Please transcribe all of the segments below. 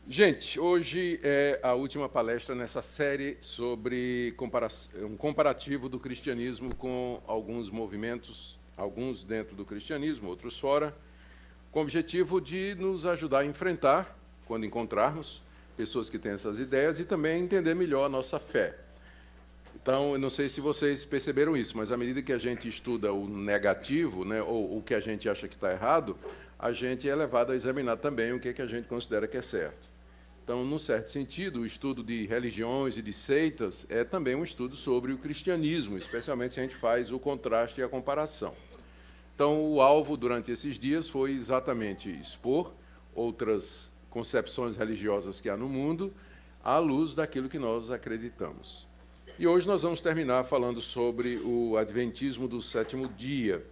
Gente, hoje é a última palestra nessa série sobre um comparativo do cristianismo com alguns movimentos, alguns dentro do cristianismo, outros fora, com o objetivo de nos ajudar a enfrentar, quando encontrarmos pessoas que têm essas ideias, e também entender melhor a nossa fé. Então, eu não sei se vocês perceberam isso, mas à medida que a gente estuda o negativo, né, ou o que a gente acha que está errado, a gente é levado a examinar também o que a gente considera que é certo. Então, num certo sentido, o estudo de religiões e de seitas é também um estudo sobre o cristianismo, especialmente se a gente faz o contraste e a comparação. Então, o alvo durante esses dias foi exatamente expor outras concepções religiosas que há no mundo à luz daquilo que nós acreditamos. E hoje nós vamos terminar falando sobre o adventismo do sétimo dia,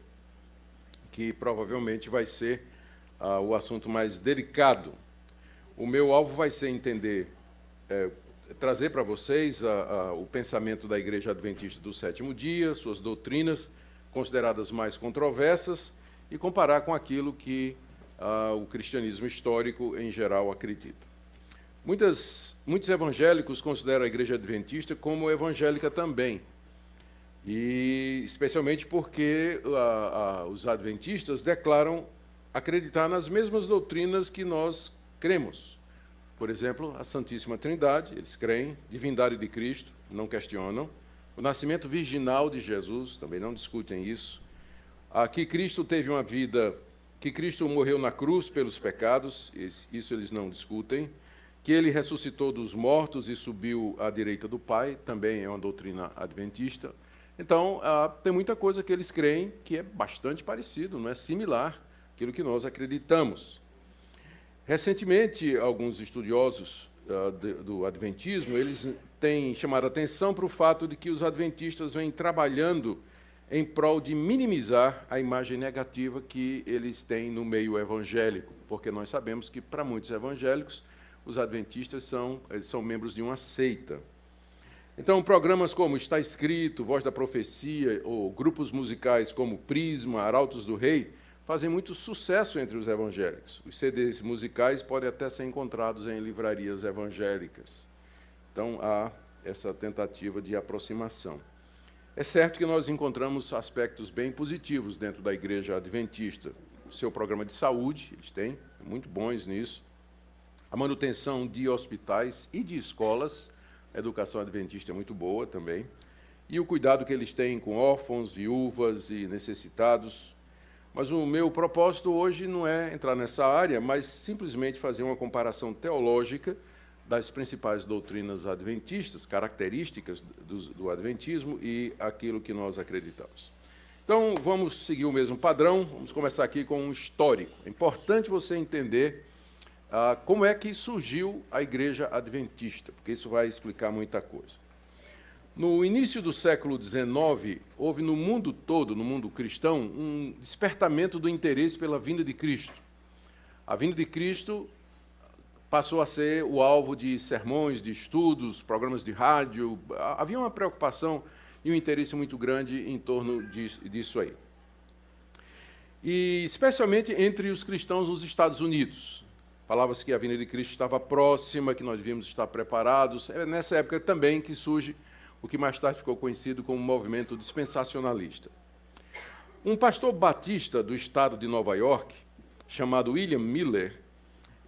que provavelmente vai ser o assunto mais delicado. O meu alvo vai ser trazer para vocês o pensamento da Igreja Adventista do Sétimo Dia, suas doutrinas consideradas mais controversas, e comparar com aquilo que o cristianismo histórico, em geral, acredita. Muitos evangélicos consideram a Igreja Adventista como evangélica também, e especialmente porque os adventistas declaram acreditar nas mesmas doutrinas que nós cremos. Por exemplo, a Santíssima Trindade, eles creem, divindade de Cristo, não questionam, o nascimento virginal de Jesus, também não discutem isso, que Cristo teve uma vida, que Cristo morreu na cruz pelos pecados, isso eles não discutem, que ele ressuscitou dos mortos e subiu à direita do Pai, também é uma doutrina adventista. Então, tem muita coisa que eles creem que é bastante parecido, não é similar àquilo que nós acreditamos. Recentemente, alguns estudiosos do adventismo, eles têm chamado a atenção para o fato de que os adventistas vêm trabalhando em prol de minimizar a imagem negativa que eles têm no meio evangélico, porque nós sabemos que, para muitos evangélicos, os adventistas são membros de uma seita. Então, programas como Está Escrito, Voz da Profecia, ou grupos musicais como Prisma, Arautos do Rei, fazem muito sucesso entre os evangélicos. Os CDs musicais podem até ser encontrados em livrarias evangélicas. Então, há essa tentativa de aproximação. É certo que nós encontramos aspectos bem positivos dentro da Igreja Adventista. O seu programa de saúde, eles têm, muito bons nisso. A manutenção de hospitais e de escolas, a educação adventista é muito boa também. E o cuidado que eles têm com órfãos, viúvas e necessitados. Mas o meu propósito hoje não é entrar nessa área, mas simplesmente fazer uma comparação teológica das principais doutrinas adventistas, características do adventismo e aquilo que nós acreditamos. Então, vamos seguir o mesmo padrão, vamos começar aqui com um histórico. É importante você entender como é que surgiu a Igreja Adventista, porque isso vai explicar muita coisa. No início do século XIX, houve no mundo todo, no mundo cristão, um despertamento do interesse pela vinda de Cristo. A vinda de Cristo passou a ser o alvo de sermões, de estudos, programas de rádio. Havia uma preocupação e um interesse muito grande em torno disso aí. E especialmente entre os cristãos nos Estados Unidos. Falava-se que a vinda de Cristo estava próxima, que nós devíamos estar preparados. É nessa época também que surge o que mais tarde ficou conhecido como movimento dispensacionalista. Um pastor batista do estado de Nova York, chamado William Miller,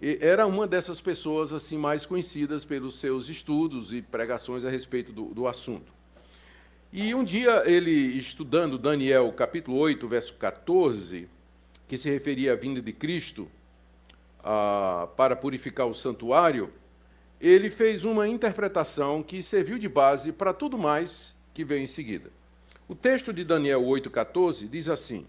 era uma dessas pessoas assim mais conhecidas pelos seus estudos e pregações a respeito do assunto. E um dia ele, estudando Daniel, capítulo 8, verso 14, que se referia à vinda de Cristo para purificar o santuário, ele fez uma interpretação que serviu de base para tudo mais que veio em seguida. O texto de Daniel 8,14 diz assim: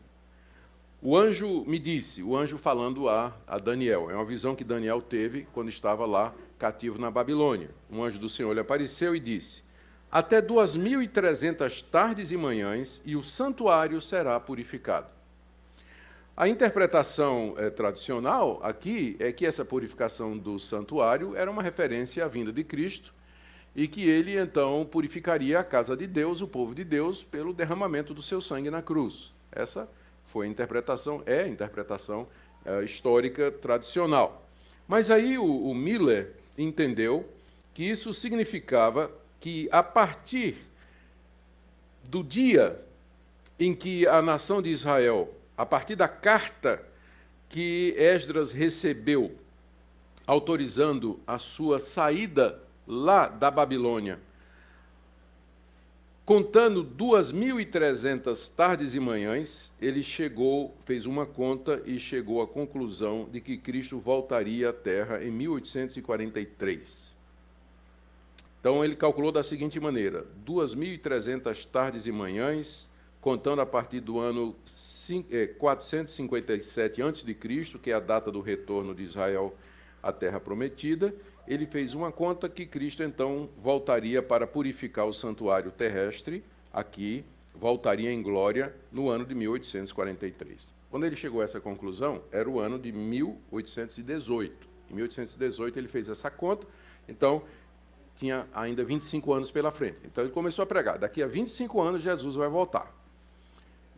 o anjo me disse, o anjo falando a Daniel, é uma visão que Daniel teve quando estava lá cativo na Babilônia. Um anjo do Senhor lhe apareceu e disse: até 2.300 tardes e manhãs, e o santuário será purificado. A interpretação tradicional aqui é que essa purificação do santuário era uma referência à vinda de Cristo e que ele, então, purificaria a casa de Deus, o povo de Deus, pelo derramamento do seu sangue na cruz. Essa foi a interpretação, é a interpretação histórica tradicional. Mas aí o Miller entendeu que isso significava que, a partir do dia em que a nação de Israel, a partir da carta que Esdras recebeu, autorizando a sua saída lá da Babilônia, contando 2.300 tardes e manhãs, ele fez uma conta e chegou à conclusão de que Cristo voltaria à Terra em 1843. Então, ele calculou da seguinte maneira: 2.300 tardes e manhãs, contando a partir do ano 457 a.C., que é a data do retorno de Israel à Terra Prometida, ele fez uma conta que Cristo, então, voltaria para purificar o santuário terrestre, aqui, voltaria em glória no ano de 1843. Quando ele chegou a essa conclusão, era o ano de 1818. Em 1818 ele fez essa conta, então tinha ainda 25 anos pela frente. Então ele começou a pregar: daqui a 25 anos Jesus vai voltar.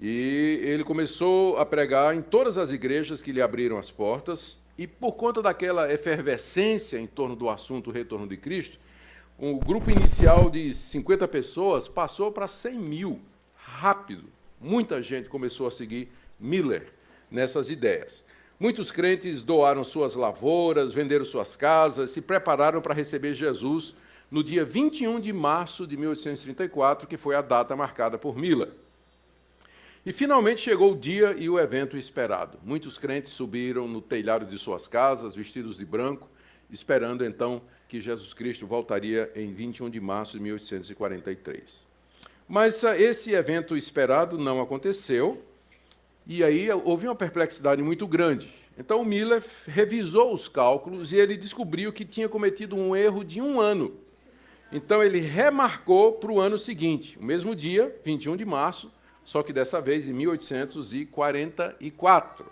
E ele começou a pregar em todas as igrejas que lhe abriram as portas, e por conta daquela efervescência em torno do assunto retorno de Cristo, um grupo inicial de 50 pessoas passou para 100 mil, rápido. Muita gente começou a seguir Miller nessas ideias. Muitos crentes doaram suas lavouras, venderam suas casas, se prepararam para receber Jesus no dia 21 de março de 1834, que foi a data marcada por Miller. E finalmente chegou o dia e o evento esperado. Muitos crentes subiram no telhado de suas casas, vestidos de branco, esperando então que Jesus Cristo voltaria em 21 de março de 1843. Mas esse evento esperado não aconteceu, e aí houve uma perplexidade muito grande. Então Miller revisou os cálculos e ele descobriu que tinha cometido um erro de 1 ano. Então ele remarcou para o ano seguinte, o mesmo dia, 21 de março, só que dessa vez em 1844.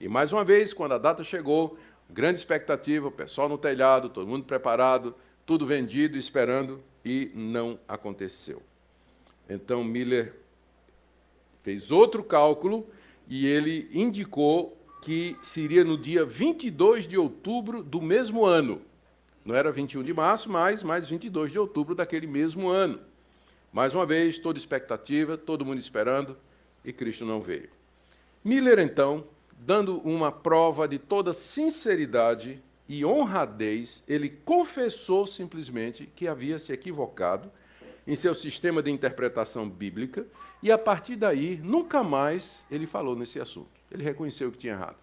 E mais uma vez, quando a data chegou, grande expectativa, o pessoal no telhado, todo mundo preparado, tudo vendido, esperando, e não aconteceu. Então Miller fez outro cálculo e ele indicou que seria no dia 22 de outubro do mesmo ano. Não era 21 de março, mas 22 de outubro daquele mesmo ano. Mais uma vez, toda expectativa, todo mundo esperando, e Cristo não veio. Miller, então, dando uma prova de toda sinceridade e honradez, ele confessou simplesmente que havia se equivocado em seu sistema de interpretação bíblica, e a partir daí, nunca mais ele falou nesse assunto. Ele reconheceu que tinha errado.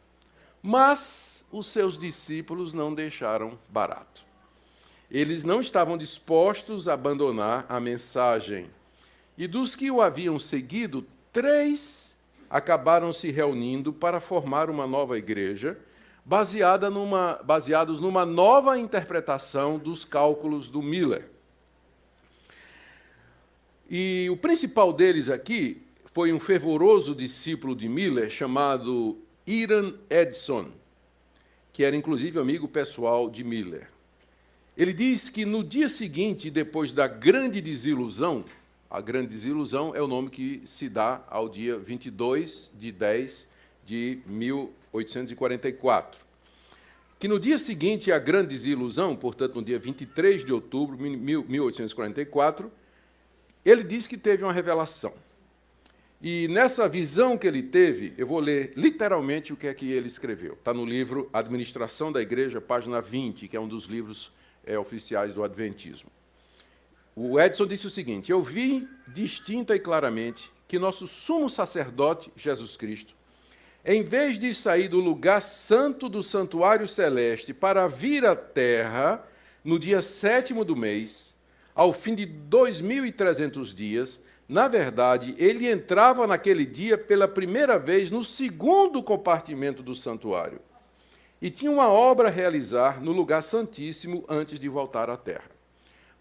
Mas os seus discípulos não deixaram barato. Eles não estavam dispostos a abandonar a mensagem. E dos que o haviam seguido, 3 acabaram se reunindo para formar uma nova igreja, baseados numa nova interpretação dos cálculos do Miller. E o principal deles aqui foi um fervoroso discípulo de Miller chamado Hiram Edson, que era inclusive amigo pessoal de Miller. Ele diz que no dia seguinte, depois da grande desilusão, a grande desilusão é o nome que se dá ao dia 22 de 10 de 1844, que no dia seguinte à grande desilusão, portanto, no dia 23 de outubro de 1844, ele diz que teve uma revelação. E nessa visão que ele teve, eu vou ler literalmente o que é que ele escreveu. Está no livro Administração da Igreja, página 20, que é um dos livros oficiais do Adventismo. O Edson disse o seguinte: eu vi distinta e claramente que nosso sumo sacerdote, Jesus Cristo, em vez de sair do lugar santo do santuário celeste para vir à terra no dia 7º do mês, ao fim de 2.300 dias, na verdade, ele entrava naquele dia pela primeira vez no 2º compartimento do santuário e tinha uma obra a realizar no lugar santíssimo antes de voltar à terra.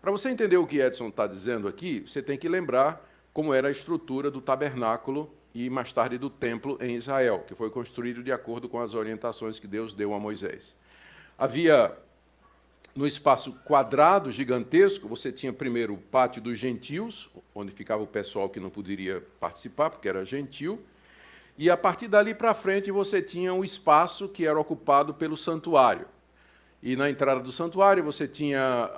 Para você entender o que Edson está dizendo aqui, você tem que lembrar como era a estrutura do tabernáculo e, mais tarde, do templo em Israel, que foi construído de acordo com as orientações que Deus deu a Moisés. Havia, no espaço quadrado gigantesco, você tinha primeiro o pátio dos gentios, onde ficava o pessoal que não poderia participar, porque era gentil, e a partir dali para frente você tinha um espaço que era ocupado pelo santuário. E na entrada do santuário você tinha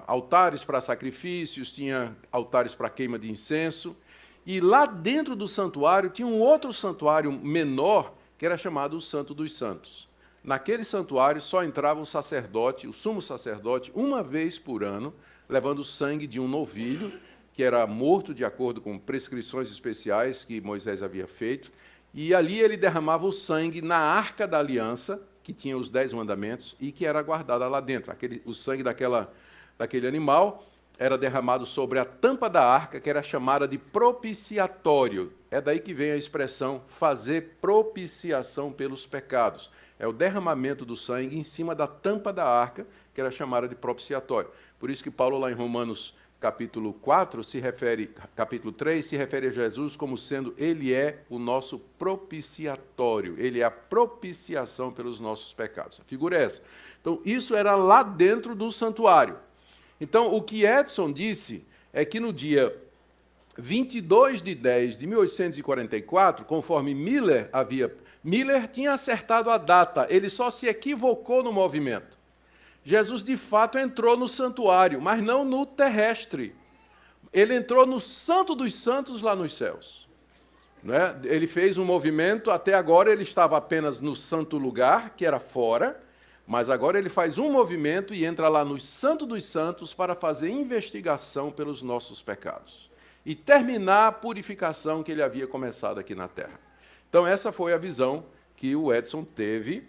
altares para sacrifícios, tinha altares para queima de incenso. E lá dentro do santuário tinha um outro santuário menor, que era chamado o Santo dos Santos. Naquele santuário só entrava o sacerdote, o sumo sacerdote, uma vez por ano, levando o sangue de um novilho, que era morto de acordo com prescrições especiais que Moisés havia feito. E ali ele derramava o sangue na Arca da Aliança, que tinha os 10 mandamentos, e que era guardada lá dentro. O sangue daquele animal era derramado sobre a tampa da arca, que era chamada de propiciatório. É daí que vem a expressão fazer propiciação pelos pecados. É o derramamento do sangue em cima da tampa da arca, que era chamada de propiciatório. Por isso que Paulo, lá em Romanos capítulo 4, capítulo 3, se refere a Jesus como sendo, ele é o nosso propiciatório, ele é a propiciação pelos nossos pecados. A figura é essa. Então, isso era lá dentro do santuário. Então, o que Edson disse é que no dia 22 de 10 de 1844, conforme Miller tinha acertado a data, ele só se equivocou no movimento. Jesus, de fato, entrou no santuário, mas não no terrestre. Ele entrou no Santo dos Santos lá nos céus. Não é? Ele fez um movimento, até agora ele estava apenas no santo lugar, que era fora, mas agora ele faz um movimento e entra lá no Santo dos Santos para fazer investigação pelos nossos pecados e terminar a purificação que ele havia começado aqui na Terra. Então, essa foi a visão que o Edson teve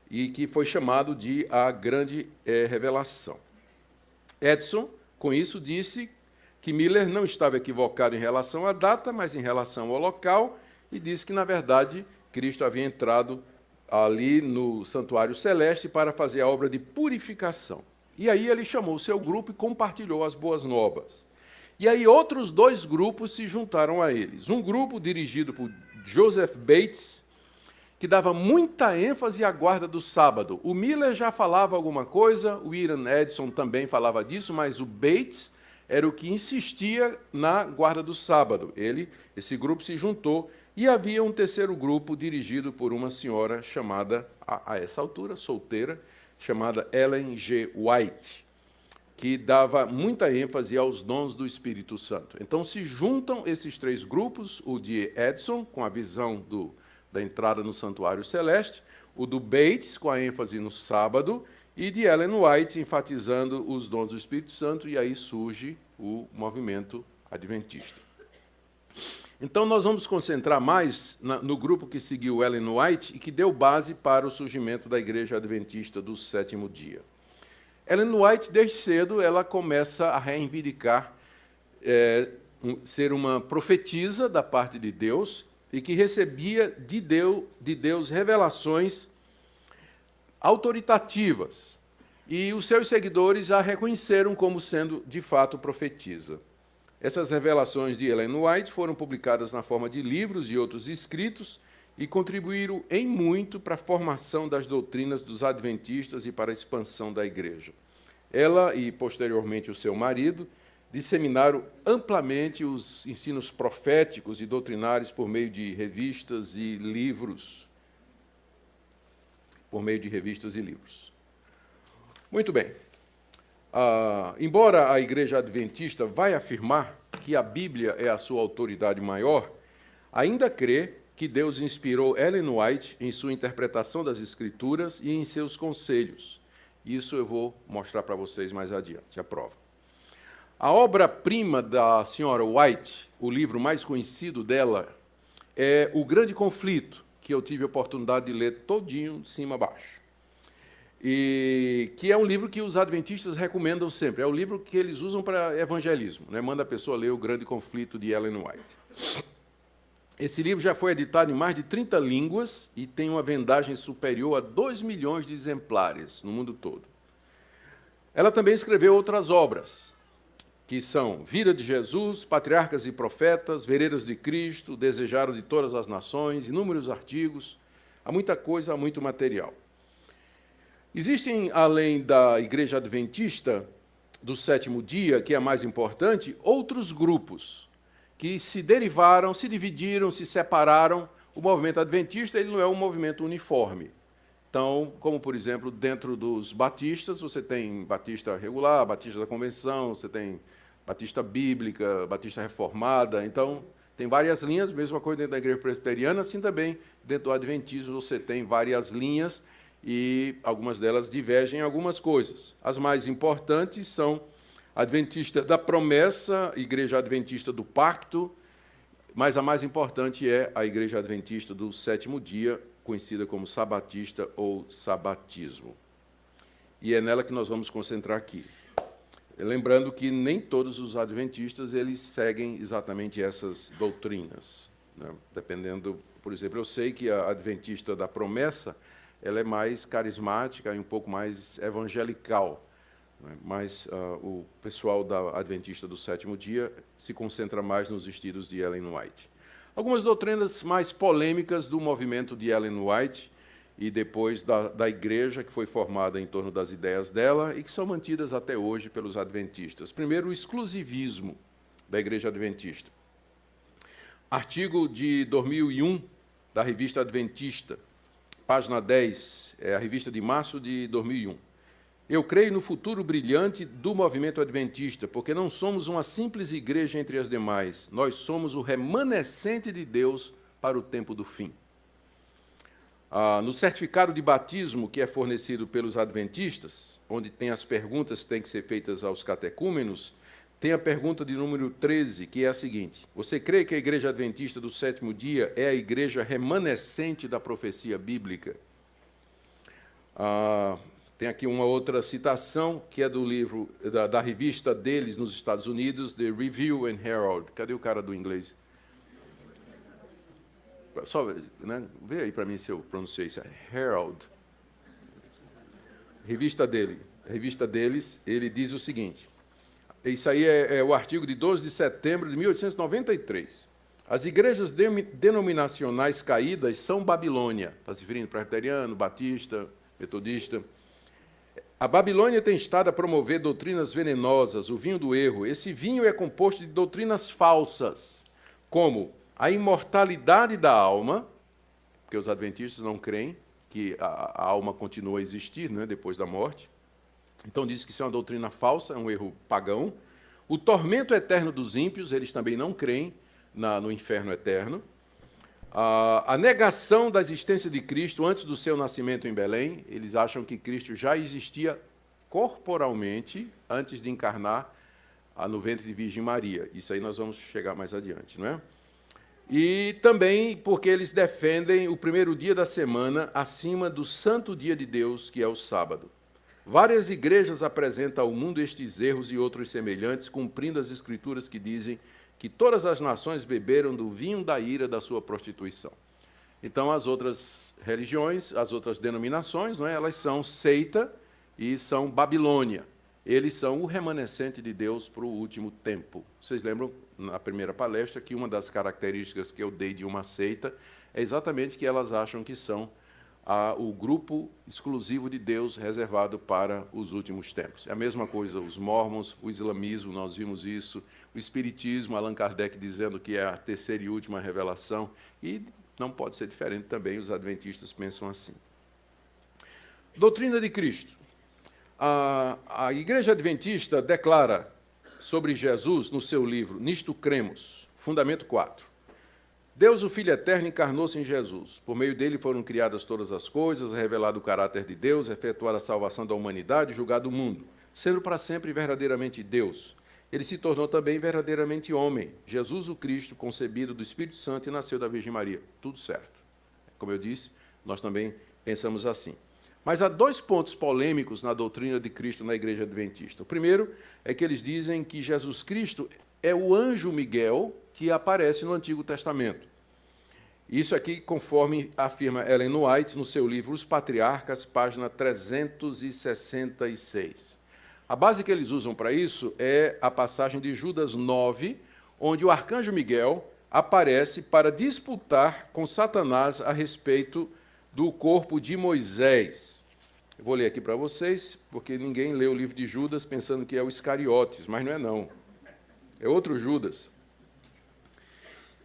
e que foi chamado de a grande revelação. Edson, com isso, disse que Miller não estava equivocado em relação à data, mas em relação ao local, e disse que, na verdade, Cristo havia entrado ali no santuário celeste para fazer a obra de purificação. E aí ele chamou o seu grupo e compartilhou as boas novas. E aí outros 2 grupos se juntaram a eles. Um grupo dirigido por Joseph Bates, que dava muita ênfase à guarda do sábado. O Miller já falava alguma coisa, o Ian Edson também falava disso, mas o Bates era o que insistia na guarda do sábado. Esse grupo se juntou, e havia um terceiro grupo dirigido por uma senhora chamada, a essa altura, solteira, chamada Ellen G. White, que dava muita ênfase aos dons do Espírito Santo. Então se juntam esses 3 grupos, o de Edson, com a visão da entrada no santuário celeste, o do Bates, com a ênfase no sábado, e de Ellen White, enfatizando os dons do Espírito Santo, e aí surge o movimento adventista. Então, nós vamos concentrar mais no grupo que seguiu Ellen White e que deu base para o surgimento da Igreja Adventista do Sétimo Dia. Ellen White, desde cedo, ela começa a reivindicar ser uma profetisa da parte de Deus e que recebia de Deus revelações autoritativas. E os seus seguidores a reconheceram como sendo, de fato, profetisa. Essas revelações de Ellen White foram publicadas na forma de livros e outros escritos e contribuíram em muito para a formação das doutrinas dos adventistas e para a expansão da igreja. Ela e, posteriormente, o seu marido disseminaram amplamente os ensinos proféticos e doutrinários por meio de revistas e livros. Muito bem. Embora a Igreja Adventista vai afirmar que a Bíblia é a sua autoridade maior, ainda crê que Deus inspirou Ellen White em sua interpretação das Escrituras e em seus conselhos. Isso eu vou mostrar para vocês mais adiante, a prova. A obra-prima da senhora White, o livro mais conhecido dela, é O Grande Conflito, que eu tive a oportunidade de ler todinho, de cima a baixo. E que é um livro que os adventistas recomendam sempre. É o livro que eles usam para evangelismo, né? Manda a pessoa ler O Grande Conflito de Ellen White. Esse livro já foi editado em mais de 30 línguas e tem uma vendagem superior a 2 milhões de exemplares no mundo todo. Ela também escreveu outras obras, que são Vida de Jesus, Patriarcas e Profetas, Veredas de Cristo, Desejado de Todas as Nações, inúmeros artigos. Há muita coisa, há muito material. Existem, além da Igreja Adventista do Sétimo Dia, que é a mais importante, outros grupos que se derivaram, se dividiram, se separaram. O movimento adventista ele não é um movimento uniforme. Então, como, por exemplo, dentro dos batistas, você tem batista regular, batista da convenção, você tem batista bíblica, batista reformada. Então, tem várias linhas, mesma coisa dentro da igreja presbiteriana, assim também dentro do adventismo você tem várias linhas e algumas delas divergem em algumas coisas. As mais importantes são a Adventista da Promessa, Igreja Adventista do Pacto, mas a mais importante é a Igreja Adventista do Sétimo Dia, conhecida como Sabatista ou Sabatismo. E é nela que nós vamos concentrar aqui. Lembrando que nem todos os adventistas eles seguem exatamente essas doutrinas, né? Dependendo, por exemplo, eu sei que a Adventista da Promessa ela é mais carismática e um pouco mais evangelical, né? Mas o pessoal da Adventista do Sétimo Dia se concentra mais nos estilos de Ellen White. Algumas doutrinas mais polêmicas do movimento de Ellen White e depois da igreja, que foi formada em torno das ideias dela e que são mantidas até hoje pelos adventistas. Primeiro, o exclusivismo da igreja adventista. Artigo de 2001 da revista Adventista, página 10, é a revista de março de 2001. Eu creio no futuro brilhante do movimento adventista, porque não somos uma simples igreja entre as demais, nós somos o remanescente de Deus para o tempo do fim. No certificado de batismo que é fornecido pelos adventistas, onde tem as perguntas que têm que ser feitas aos catecúmenos, tem a pergunta de número 13, que é a seguinte: você crê que a igreja adventista do sétimo dia é a igreja remanescente da profecia bíblica? Tem aqui uma outra citação, que é do livro, da revista deles nos Estados Unidos, The Review and Herald. Cadê o cara do inglês? Só, né, vê aí para mim se eu pronunciei isso. Herald. Revista deles, ele diz o seguinte. Isso aí é o artigo de 12 de setembro de 1893. As igrejas denominacionais caídas são Babilônia. Está se referindo presbiteriano, batista, metodista. A Babilônia tem estado a promover doutrinas venenosas, o vinho do erro. Esse vinho é composto de doutrinas falsas, como a imortalidade da alma, porque os adventistas não creem que a alma continua a existir, né, depois da morte. Então diz que isso é uma doutrina falsa, é um erro pagão. O tormento eterno dos ímpios, eles também não creem no inferno eterno. A negação da existência de Cristo antes do seu nascimento em Belém, eles acham que Cristo já existia corporalmente antes de encarnar no ventre de Virgem Maria. Isso aí nós vamos chegar mais adiante, não é? E também porque eles defendem o primeiro dia da semana acima do santo dia de Deus, que é o sábado. Várias igrejas apresentam ao mundo estes erros e outros semelhantes, cumprindo as escrituras que dizem que todas as nações beberam do vinho da ira da sua prostituição. Então, as outras religiões, as outras denominações, não é? Elas são seita e são Babilônia. Eles são o remanescente de Deus para o último tempo. Vocês lembram, na primeira palestra, que uma das características que eu dei de uma seita é exatamente que elas acham que são o grupo exclusivo de Deus reservado para os últimos tempos. É a mesma coisa, os mormons, o islamismo, nós vimos isso, o espiritismo, Allan Kardec dizendo que é a terceira e última revelação, e não pode ser diferente também, os adventistas pensam assim. Doutrina de Cristo. A Igreja Adventista declara sobre Jesus, no seu livro, Nisto Cremos, Fundamento 4. Deus, o Filho Eterno, encarnou-se em Jesus. Por meio dele foram criadas todas as coisas, revelado o caráter de Deus, efetuada a salvação da humanidade, julgado o mundo, sendo para sempre verdadeiramente Deus. Ele se tornou também verdadeiramente homem, Jesus o Cristo, concebido do Espírito Santo e nasceu da Virgem Maria. Tudo certo. Como eu disse, nós também pensamos assim. Mas há dois pontos polêmicos na doutrina de Cristo na Igreja Adventista. O primeiro é que eles dizem que Jesus Cristo é o anjo Miguel que aparece no Antigo Testamento. Isso aqui, conforme afirma Ellen White no seu livro Os Patriarcas, página 366. A base que eles usam para isso é a passagem de Judas 9, onde o arcanjo Miguel aparece para disputar com Satanás a respeito do corpo de Moisés. Eu vou ler aqui para vocês, porque ninguém lê o livro de Judas pensando que é o Iscariotes, mas não é não. É outro Judas.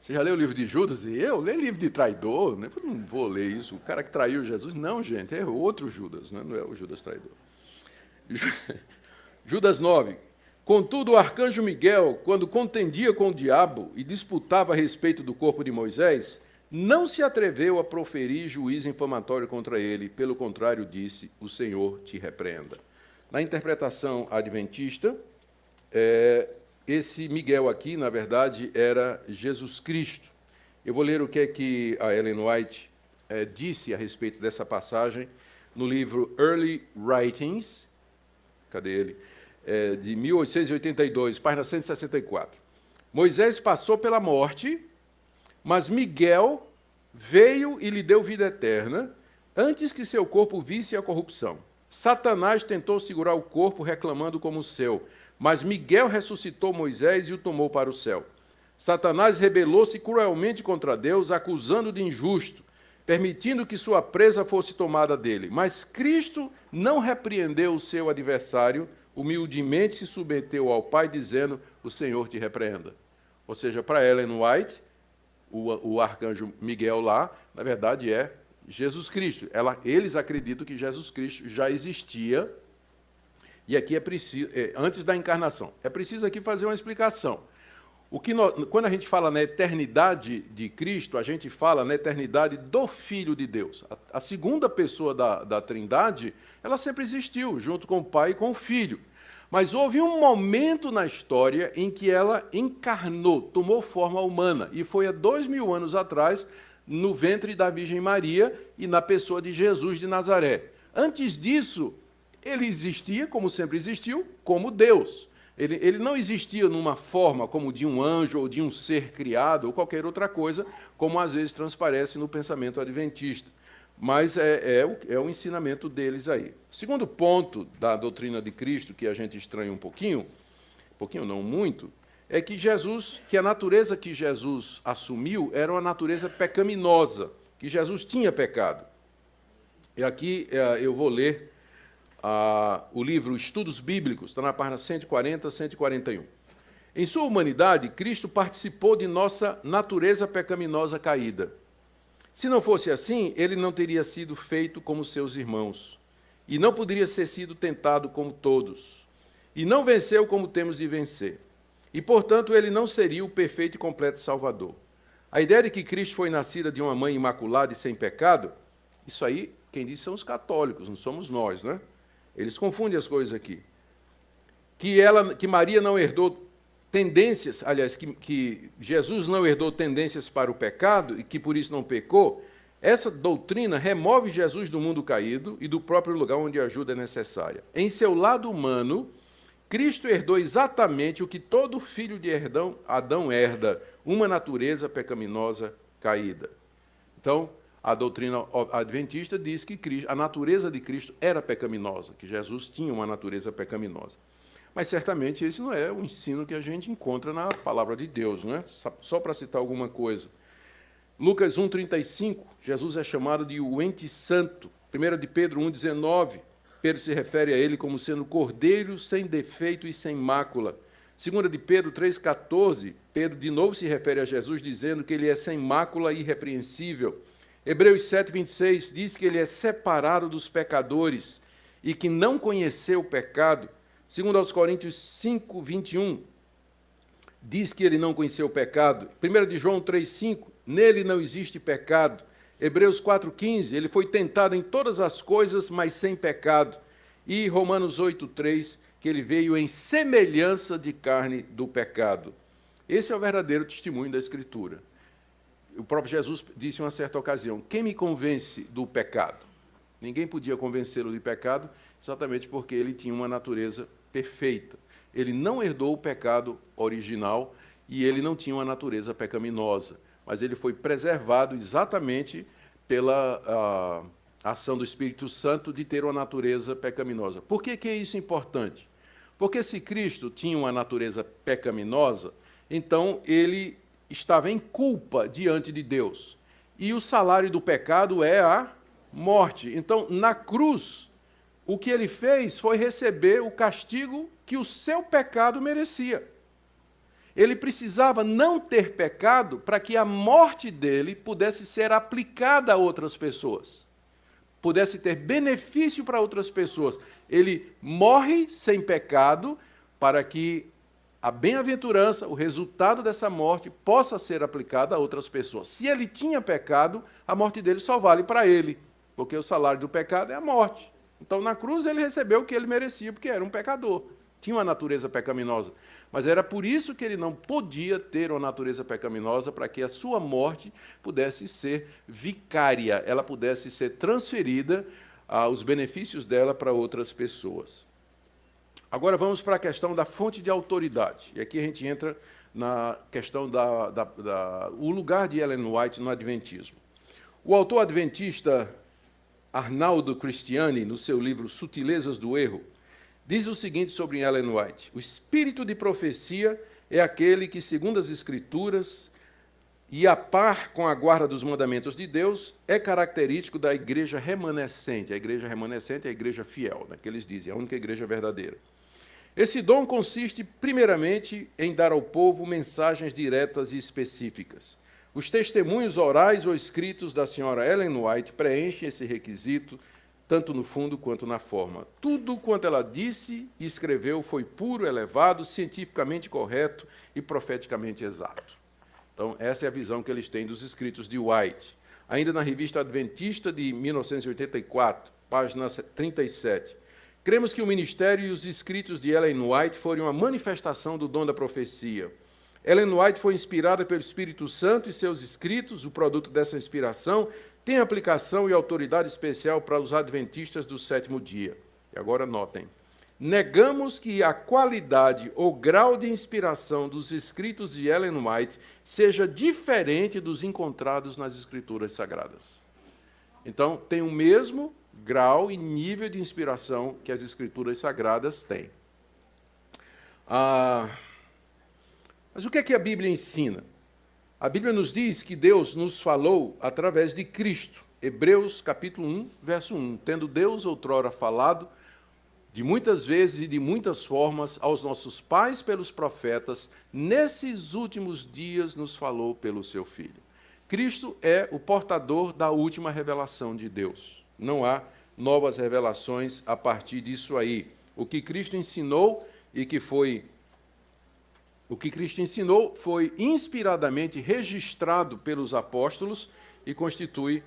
Você já leu o livro de Judas? E eu leio livro de traidor, né? Eu não vou ler isso. O cara que traiu Jesus, não, gente, é outro Judas, né? Não é o Judas traidor. Judas 9. Contudo, o arcanjo Miguel, quando contendia com o diabo e disputava a respeito do corpo de Moisés, não se atreveu a proferir juízo infamatório contra ele. Pelo contrário, disse: o Senhor te repreenda. Na interpretação adventista, esse Miguel aqui, na verdade, era Jesus Cristo. Eu vou ler o que é que a Ellen White disse a respeito dessa passagem no livro Early Writings, cadê ele? De 1882, página 164. Moisés passou pela morte, mas Miguel veio e lhe deu vida eterna, antes que seu corpo visse a corrupção. Satanás tentou segurar o corpo, reclamando como seu, mas Miguel ressuscitou Moisés e o tomou para o céu. Satanás rebelou-se cruelmente contra Deus, acusando de injusto, permitindo que sua presa fosse tomada dele. Mas Cristo não repreendeu o seu adversário, humildemente se submeteu ao Pai, dizendo: o Senhor te repreenda. Ou seja, para Ellen White, o arcanjo Miguel lá, na verdade, é Jesus Cristo. Eles acreditam que Jesus Cristo já existia, e aqui é preciso, antes da encarnação. É preciso aqui fazer uma explicação. Quando a gente fala na eternidade de Cristo, a gente fala na eternidade do Filho de Deus. A segunda pessoa da Trindade, ela sempre existiu, junto com o Pai e com o Filho. Mas houve um momento na história em que ela encarnou, tomou forma humana, e foi há 2000 anos atrás, no ventre da Virgem Maria e na pessoa de Jesus de Nazaré. Antes disso, ele existia, como sempre existiu, como Deus. Ele não existia numa forma como de um anjo ou de um ser criado ou qualquer outra coisa, como às vezes transparece no pensamento adventista. Mas é o ensinamento deles aí. O segundo ponto da doutrina de Cristo, que a gente estranha um pouquinho não muito, é que a natureza que Jesus assumiu era uma natureza pecaminosa, que Jesus tinha pecado. E aqui eu vou ler o livro Estudos Bíblicos, está na página 140, 141. Em sua humanidade, Cristo participou de nossa natureza pecaminosa caída. Se não fosse assim, ele não teria sido feito como seus irmãos, e não poderia ser sido tentado como todos, e não venceu como temos de vencer. E, portanto, ele não seria o perfeito e completo Salvador. A ideia de que Cristo foi nascida de uma mãe imaculada e sem pecado, isso aí, quem diz são os católicos, não somos nós, né? Eles confundem as coisas aqui. Que Maria não herdou tendências, aliás, que Jesus não herdou tendências para o pecado e que por isso não pecou, essa doutrina remove Jesus do mundo caído e do próprio lugar onde a ajuda é necessária. Em seu lado humano, Cristo herdou exatamente o que todo filho de Adão herda, uma natureza pecaminosa caída. Então, a doutrina adventista diz que a natureza de Cristo era pecaminosa, que Jesus tinha uma natureza pecaminosa. Mas certamente esse não é o ensino que a gente encontra na palavra de Deus, né? Só para citar alguma coisa. Lucas 1,35, Jesus é chamado de o ente santo. 1 de Pedro 1,19, Pedro se refere a ele como sendo cordeiro sem defeito e sem mácula. 2 de Pedro 3,14, Pedro de novo se refere a Jesus dizendo que ele é sem mácula e irrepreensível. Hebreus 7,26 diz que ele é separado dos pecadores e que não conheceu o pecado. 2 Coríntios 5,21 diz que ele não conheceu o pecado. 1 de João 3,5, nele não existe pecado. Hebreus 4,15, ele foi tentado em todas as coisas, mas sem pecado. E Romanos 8,3, que ele veio em semelhança de carne do pecado. Esse é o verdadeiro testemunho da Escritura. O próprio Jesus disse em uma certa ocasião: quem me convence do pecado? Ninguém podia convencê-lo de pecado, exatamente porque ele tinha uma natureza perfeita. Ele não herdou o pecado original e ele não tinha uma natureza pecaminosa, mas ele foi preservado exatamente pela ação do Espírito Santo de ter uma natureza pecaminosa. Por que é isso importante? Porque se Cristo tinha uma natureza pecaminosa, então ele estava em culpa diante de Deus. E o salário do pecado é a morte. Então, na cruz, o que ele fez foi receber o castigo que o seu pecado merecia. Ele precisava não ter pecado para que a morte dele pudesse ser aplicada a outras pessoas, pudesse ter benefício para outras pessoas. Ele morre sem pecado para que a bem-aventurança, o resultado dessa morte, possa ser aplicado a outras pessoas. Se ele tinha pecado, a morte dele só vale para ele, porque o salário do pecado é a morte. Então, na cruz, ele recebeu o que ele merecia, porque era um pecador, tinha uma natureza pecaminosa. Mas era por isso que ele não podia ter uma natureza pecaminosa, para que a sua morte pudesse ser vicária, ela pudesse ser transferida, os benefícios dela para outras pessoas. Agora vamos para a questão da fonte de autoridade. E aqui a gente entra na questão o lugar de Ellen White no Adventismo. O autor adventista Arnaldo Cristiani, no seu livro Sutilezas do Erro, diz o seguinte sobre Ellen White: o espírito de profecia é aquele que, segundo as Escrituras, e a par com a guarda dos mandamentos de Deus, é característico da igreja remanescente. A igreja remanescente é a igreja fiel, né, que eles dizem, a única igreja verdadeira. Esse dom consiste, primeiramente, em dar ao povo mensagens diretas e específicas. Os testemunhos orais ou escritos da senhora Ellen White preenchem esse requisito, tanto no fundo quanto na forma. Tudo quanto ela disse e escreveu foi puro, elevado, cientificamente correto e profeticamente exato. Então, essa é a visão que eles têm dos escritos de White. Ainda na Revista Adventista de 1984, página 37, cremos que o ministério e os escritos de Ellen White foram uma manifestação do dom da profecia. Ellen White foi inspirada pelo Espírito Santo e seus escritos, o produto dessa inspiração, tem aplicação e autoridade especial para os adventistas do sétimo dia. E agora notem. Negamos que a qualidade ou grau de inspiração dos escritos de Ellen White seja diferente dos encontrados nas Escrituras Sagradas. Então, tem o mesmo grau e nível de inspiração que as Escrituras Sagradas têm. Mas o que é que a Bíblia ensina? A Bíblia nos diz que Deus nos falou através de Cristo. Hebreus capítulo 1, verso 1. Tendo Deus outrora falado, de muitas vezes e de muitas formas, aos nossos pais pelos profetas, nesses últimos dias nos falou pelo seu Filho. Cristo é o portador da última revelação de Deus. Não há novas revelações a partir disso aí. O que Cristo ensinou foi inspiradamente registrado pelos apóstolos e constitui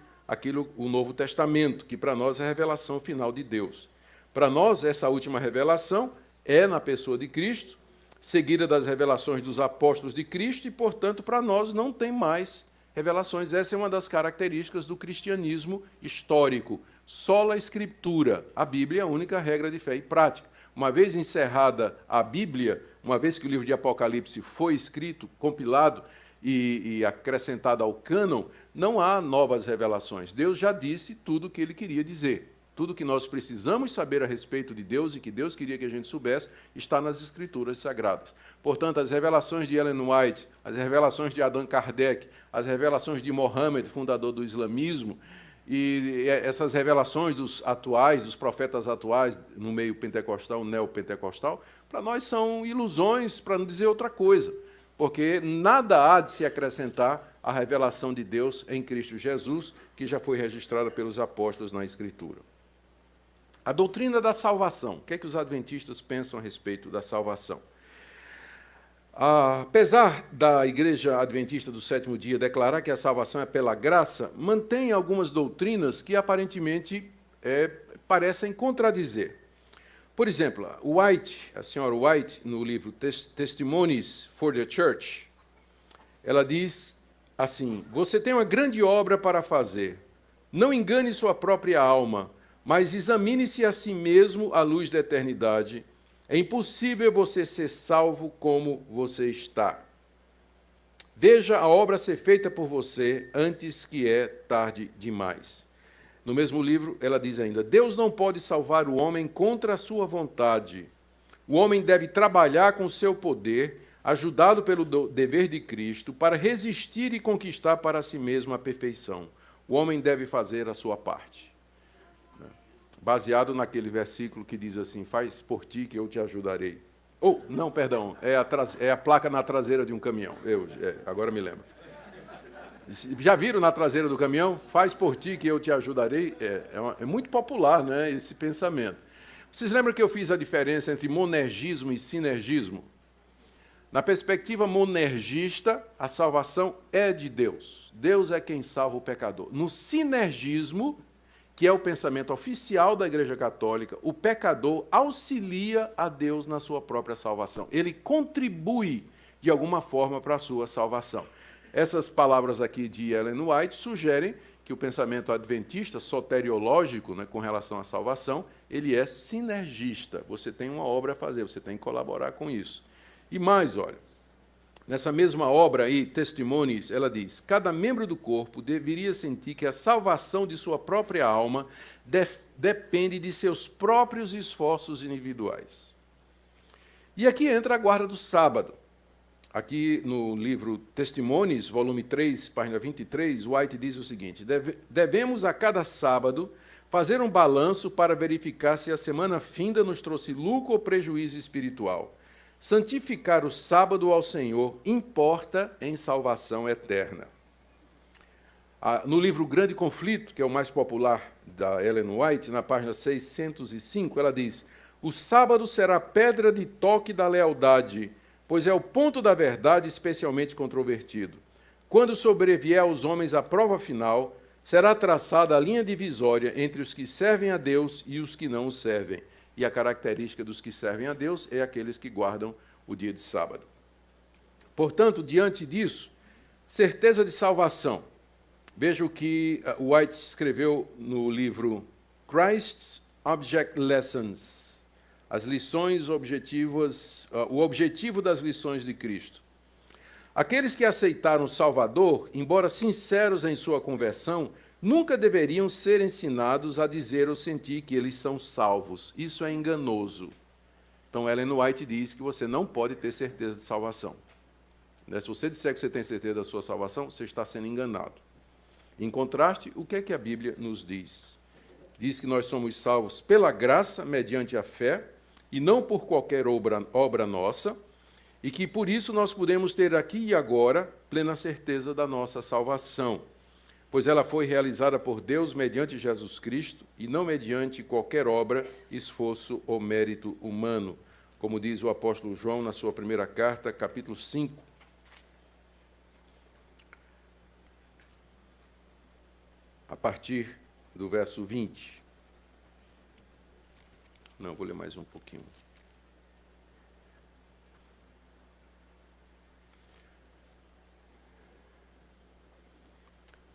o Novo Testamento, que para nós é a revelação final de Deus. Para nós, essa última revelação é na pessoa de Cristo, seguida das revelações dos apóstolos de Cristo, e, portanto, para nós não tem mais revelações. Essa é uma das características do cristianismo histórico. Sola Escritura. A Bíblia é a única regra de fé e prática. Uma vez encerrada a Bíblia, uma vez que o livro de Apocalipse foi escrito, compilado e acrescentado ao cânon, não há novas revelações. Deus já disse tudo o que ele queria dizer. Tudo que nós precisamos saber a respeito de Deus e que Deus queria que a gente soubesse está nas Escrituras Sagradas. Portanto, as revelações de Ellen White, as revelações de Allan Kardec, as revelações de Mohammed, fundador do islamismo, e essas revelações dos profetas atuais, no meio pentecostal, neopentecostal, para nós são ilusões, para não dizer outra coisa, porque nada há de se acrescentar à revelação de Deus em Cristo Jesus, que já foi registrada pelos apóstolos na Escritura. A doutrina da salvação. O que é que os adventistas pensam a respeito da salvação? Apesar da Igreja Adventista do Sétimo Dia declarar que a salvação é pela graça, mantém algumas doutrinas que aparentemente parecem contradizer. Por exemplo, a senhora White, no livro Testimonies for the Church, ela diz assim: você tem uma grande obra para fazer. Não engane sua própria alma, mas examine-se a si mesmo à luz da eternidade. É impossível você ser salvo como você está. Veja a obra ser feita por você antes que é tarde demais. No mesmo livro, ela diz ainda: Deus não pode salvar o homem contra a sua vontade. O homem deve trabalhar com seu poder, ajudado pelo dever de Cristo, para resistir e conquistar para si mesmo a perfeição. O homem deve fazer a sua parte. Baseado naquele versículo que diz assim: faz por ti que eu te ajudarei. Ou, não, perdão, é a placa na traseira de um caminhão. Agora me lembro. Já viram na traseira do caminhão? Faz por ti que eu te ajudarei. É muito popular, né, esse pensamento. Vocês lembram que eu fiz a diferença entre monergismo e sinergismo? Na perspectiva monergista, a salvação é de Deus. Deus é quem salva o pecador. No sinergismo, que é o pensamento oficial da Igreja Católica, o pecador auxilia a Deus na sua própria salvação. Ele contribui, de alguma forma, para a sua salvação. Essas palavras aqui de Ellen White sugerem que o pensamento adventista, soteriológico, né, com relação à salvação, ele é sinergista. Você tem uma obra a fazer, você tem que colaborar com isso. E mais, olha, nessa mesma obra aí, Testimonies, ela diz: cada membro do corpo deveria sentir que a salvação de sua própria alma depende de seus próprios esforços individuais. E aqui entra a guarda do sábado. Aqui no livro Testimonies, volume 3, página 23, White diz o seguinte: devemos a cada sábado fazer um balanço para verificar se a semana finda nos trouxe lucro ou prejuízo espiritual. Santificar o sábado ao Senhor importa em salvação eterna. No livro Grande Conflito, que é o mais popular da Ellen White, na página 605, ela diz: o sábado será pedra de toque da lealdade, pois é o ponto da verdade especialmente controvertido. Quando sobrevier aos homens a prova final, será traçada a linha divisória entre os que servem a Deus e os que não o servem. E a característica dos que servem a Deus é aqueles que guardam o dia de sábado. Portanto, diante disso, certeza de salvação. Veja o que White escreveu no livro Christ's Object Lessons, as lições objetivas, o objetivo das lições de Cristo. Aqueles que aceitaram o Salvador, embora sinceros em sua conversão, nunca deveriam ser ensinados a dizer ou sentir que eles são salvos. Isso é enganoso. Então, Ellen White diz que você não pode ter certeza de salvação. Se você disser que você tem certeza da sua salvação, você está sendo enganado. Em contraste, o que é que a Bíblia nos diz? Diz que nós somos salvos pela graça, mediante a fé, e não por qualquer obra nossa, e que por isso nós podemos ter aqui e agora plena certeza da nossa salvação, pois ela foi realizada por Deus mediante Jesus Cristo e não mediante qualquer obra, esforço ou mérito humano, como diz o apóstolo João na sua primeira carta, capítulo 5. A partir do verso 20. Não, vou ler mais um pouquinho.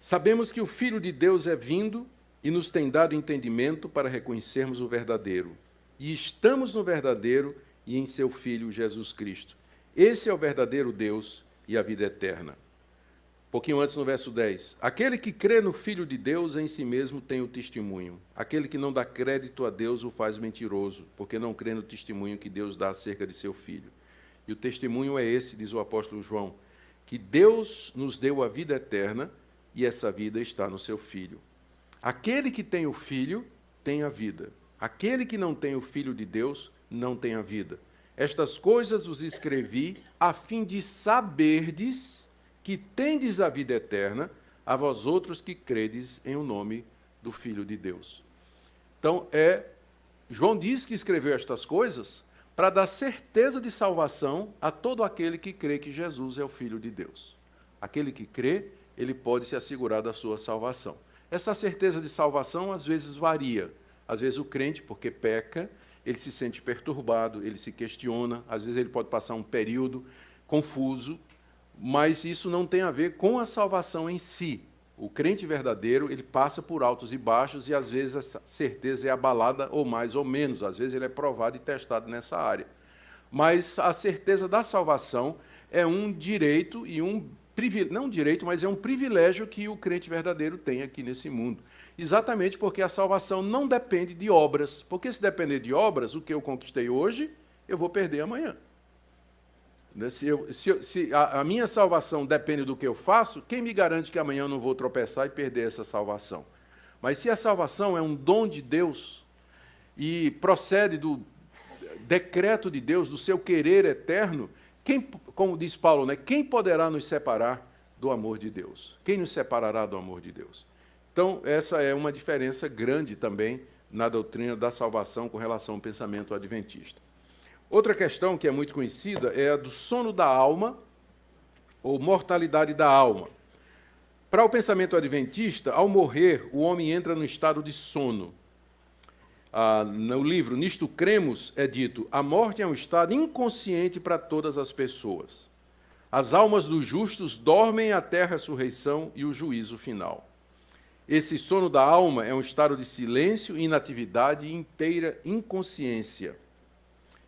Sabemos que o Filho de Deus é vindo e nos tem dado entendimento para reconhecermos o verdadeiro. E estamos no verdadeiro e em seu Filho Jesus Cristo. Esse é o verdadeiro Deus e a vida eterna. Um pouquinho antes, no verso 10. Aquele que crê no Filho de Deus em si mesmo tem o testemunho. Aquele que não dá crédito a Deus o faz mentiroso, porque não crê no testemunho que Deus dá acerca de seu Filho. E o testemunho é esse, diz o apóstolo João, que Deus nos deu a vida eterna, e essa vida está no seu Filho. Aquele que tem o Filho tem a vida. Aquele que não tem o Filho de Deus não tem a vida. Estas coisas vos escrevi a fim de saberdes que tendes a vida eterna, a vós outros que credes em o nome do Filho de Deus. Então, João diz que escreveu estas coisas para dar certeza de salvação a todo aquele que crê que Jesus é o Filho de Deus. Aquele que crê, ele pode se assegurar da sua salvação. Essa certeza de salvação, às vezes, varia. Às vezes, o crente, porque peca, ele se sente perturbado, ele se questiona, às vezes ele pode passar um período confuso, mas isso não tem a ver com a salvação em si. O crente verdadeiro, ele passa por altos e baixos, e às vezes essa certeza é abalada, ou mais ou menos. Às vezes ele é provado e testado nessa área. Mas a certeza da salvação é um direito e não um direito, mas é um privilégio que o crente verdadeiro tem aqui nesse mundo. Exatamente porque a salvação não depende de obras. Porque se depender de obras, o que eu conquistei hoje, eu vou perder amanhã. Se a minha salvação depende do que eu faço, quem me garante que amanhã eu não vou tropeçar e perder essa salvação? Mas se a salvação é um dom de Deus e procede decreto de Deus, do seu querer eterno, como diz Paulo, né, quem poderá nos separar do amor de Deus? Quem nos separará do amor de Deus? Então, essa é uma diferença grande também na doutrina da salvação com relação ao pensamento adventista. Outra questão que é muito conhecida é a do sono da alma, ou mortalidade da alma. Para o pensamento adventista, ao morrer, o homem entra no estado de sono. No livro Nisto Cremos é dito: a morte é um estado inconsciente para todas as pessoas. As almas dos justos dormem até a ressurreição e o juízo final. Esse sono da alma é um estado de silêncio, inatividade e inteira inconsciência.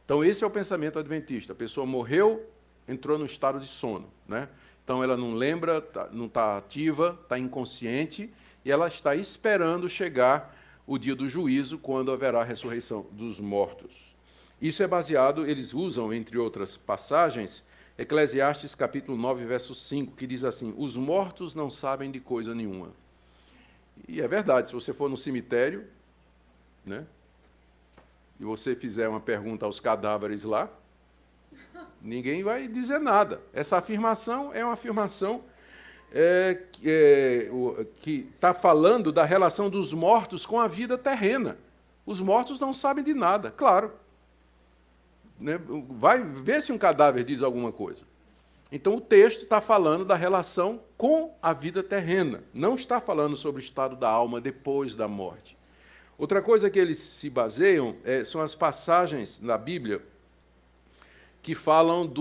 Então, esse é o pensamento adventista. A pessoa morreu, entrou no estado de sono, né? Então, ela não lembra, não está ativa, está inconsciente, e ela está esperando chegar o dia do juízo, quando haverá a ressurreição dos mortos. Isso é baseado, eles usam, entre outras passagens, Eclesiastes capítulo 9, verso 5, que diz assim: os mortos não sabem de coisa nenhuma. E é verdade, se você for no cemitério, né, e você fizer uma pergunta aos cadáveres lá, ninguém vai dizer nada. Essa afirmação é uma afirmação que está falando da relação dos mortos com a vida terrena. Os mortos não sabem de nada, claro. Né? Vai ver se um cadáver diz alguma coisa. Então, o texto está falando da relação com a vida terrena, não está falando sobre o estado da alma depois da morte. Outra coisa que eles se baseiam são as passagens na Bíblia que falam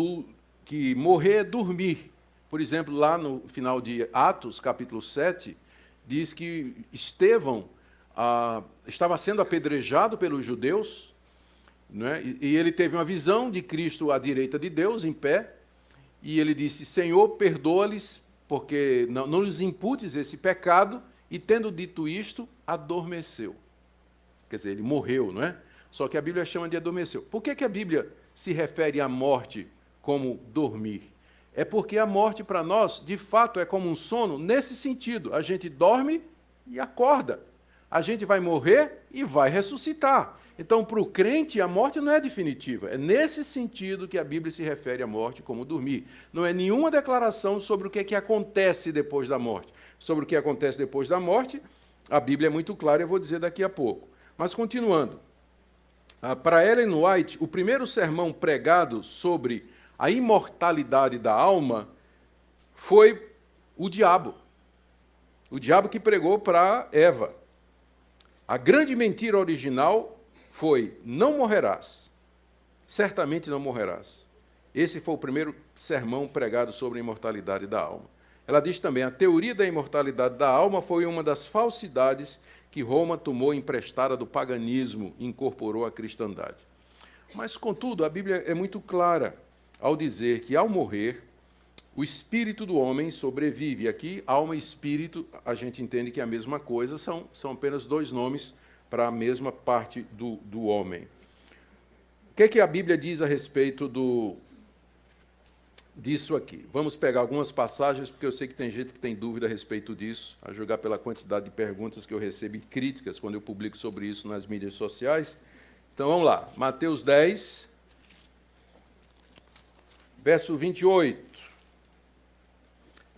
que morrer é dormir. Por exemplo, lá no final de Atos, capítulo 7, diz que Estevão estava sendo apedrejado pelos judeus, né? E ele teve uma visão de Cristo à direita de Deus, em pé, e ele disse: Senhor, perdoa-lhes, porque não lhes imputes esse pecado, e tendo dito isto, adormeceu. Quer dizer, ele morreu, não é? Só que a Bíblia chama de adormeceu. Por que a Bíblia se refere à morte como dormir? É porque a morte para nós, de fato, é como um sono nesse sentido. A gente dorme e acorda. A gente vai morrer e vai ressuscitar. Então, para o crente, a morte não é definitiva. É nesse sentido que a Bíblia se refere à morte como dormir. Não é nenhuma declaração sobre o que é que acontece depois da morte. Sobre o que acontece depois da morte, a Bíblia é muito clara, eu vou dizer daqui a pouco. Mas, continuando, para Ellen White, o primeiro sermão pregado sobre a imortalidade da alma foi o diabo. O diabo que pregou para Eva. A grande mentira original foi: não morrerás. Certamente não morrerás. Esse foi o primeiro sermão pregado sobre a imortalidade da alma. Ela diz também: a teoria da imortalidade da alma foi uma das falsidades que Roma tomou emprestada do paganismo e incorporou à cristandade. Mas, contudo, a Bíblia é muito clara ao dizer que, ao morrer, o espírito do homem sobrevive. Aqui, alma e espírito, a gente entende que é a mesma coisa, são apenas dois nomes para a mesma parte do homem. O que a Bíblia diz a respeito disso aqui? Vamos pegar algumas passagens, porque eu sei que tem gente que tem dúvida a respeito disso, a julgar pela quantidade de perguntas que eu recebo e críticas quando eu publico sobre isso nas mídias sociais. Então, vamos lá. Mateus 10, verso 28.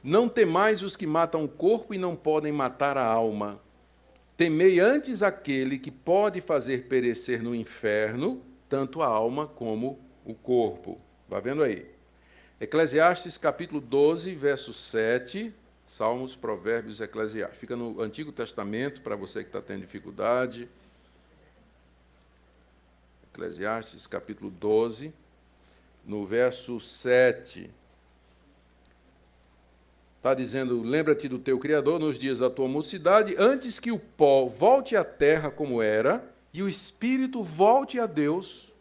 Não temais os que matam o corpo e não podem matar a alma. Temei antes aquele que pode fazer perecer no inferno tanto a alma como o corpo. Vai vendo aí. Eclesiastes, capítulo 12, verso 7. Salmos, Provérbios, Eclesiastes. Fica no Antigo Testamento, para você que está tendo dificuldade. Eclesiastes, capítulo 12, no verso 7. Está dizendo: lembra-te do teu Criador nos dias da tua mocidade, antes que o pó volte à terra como era, e o Espírito volte a Deus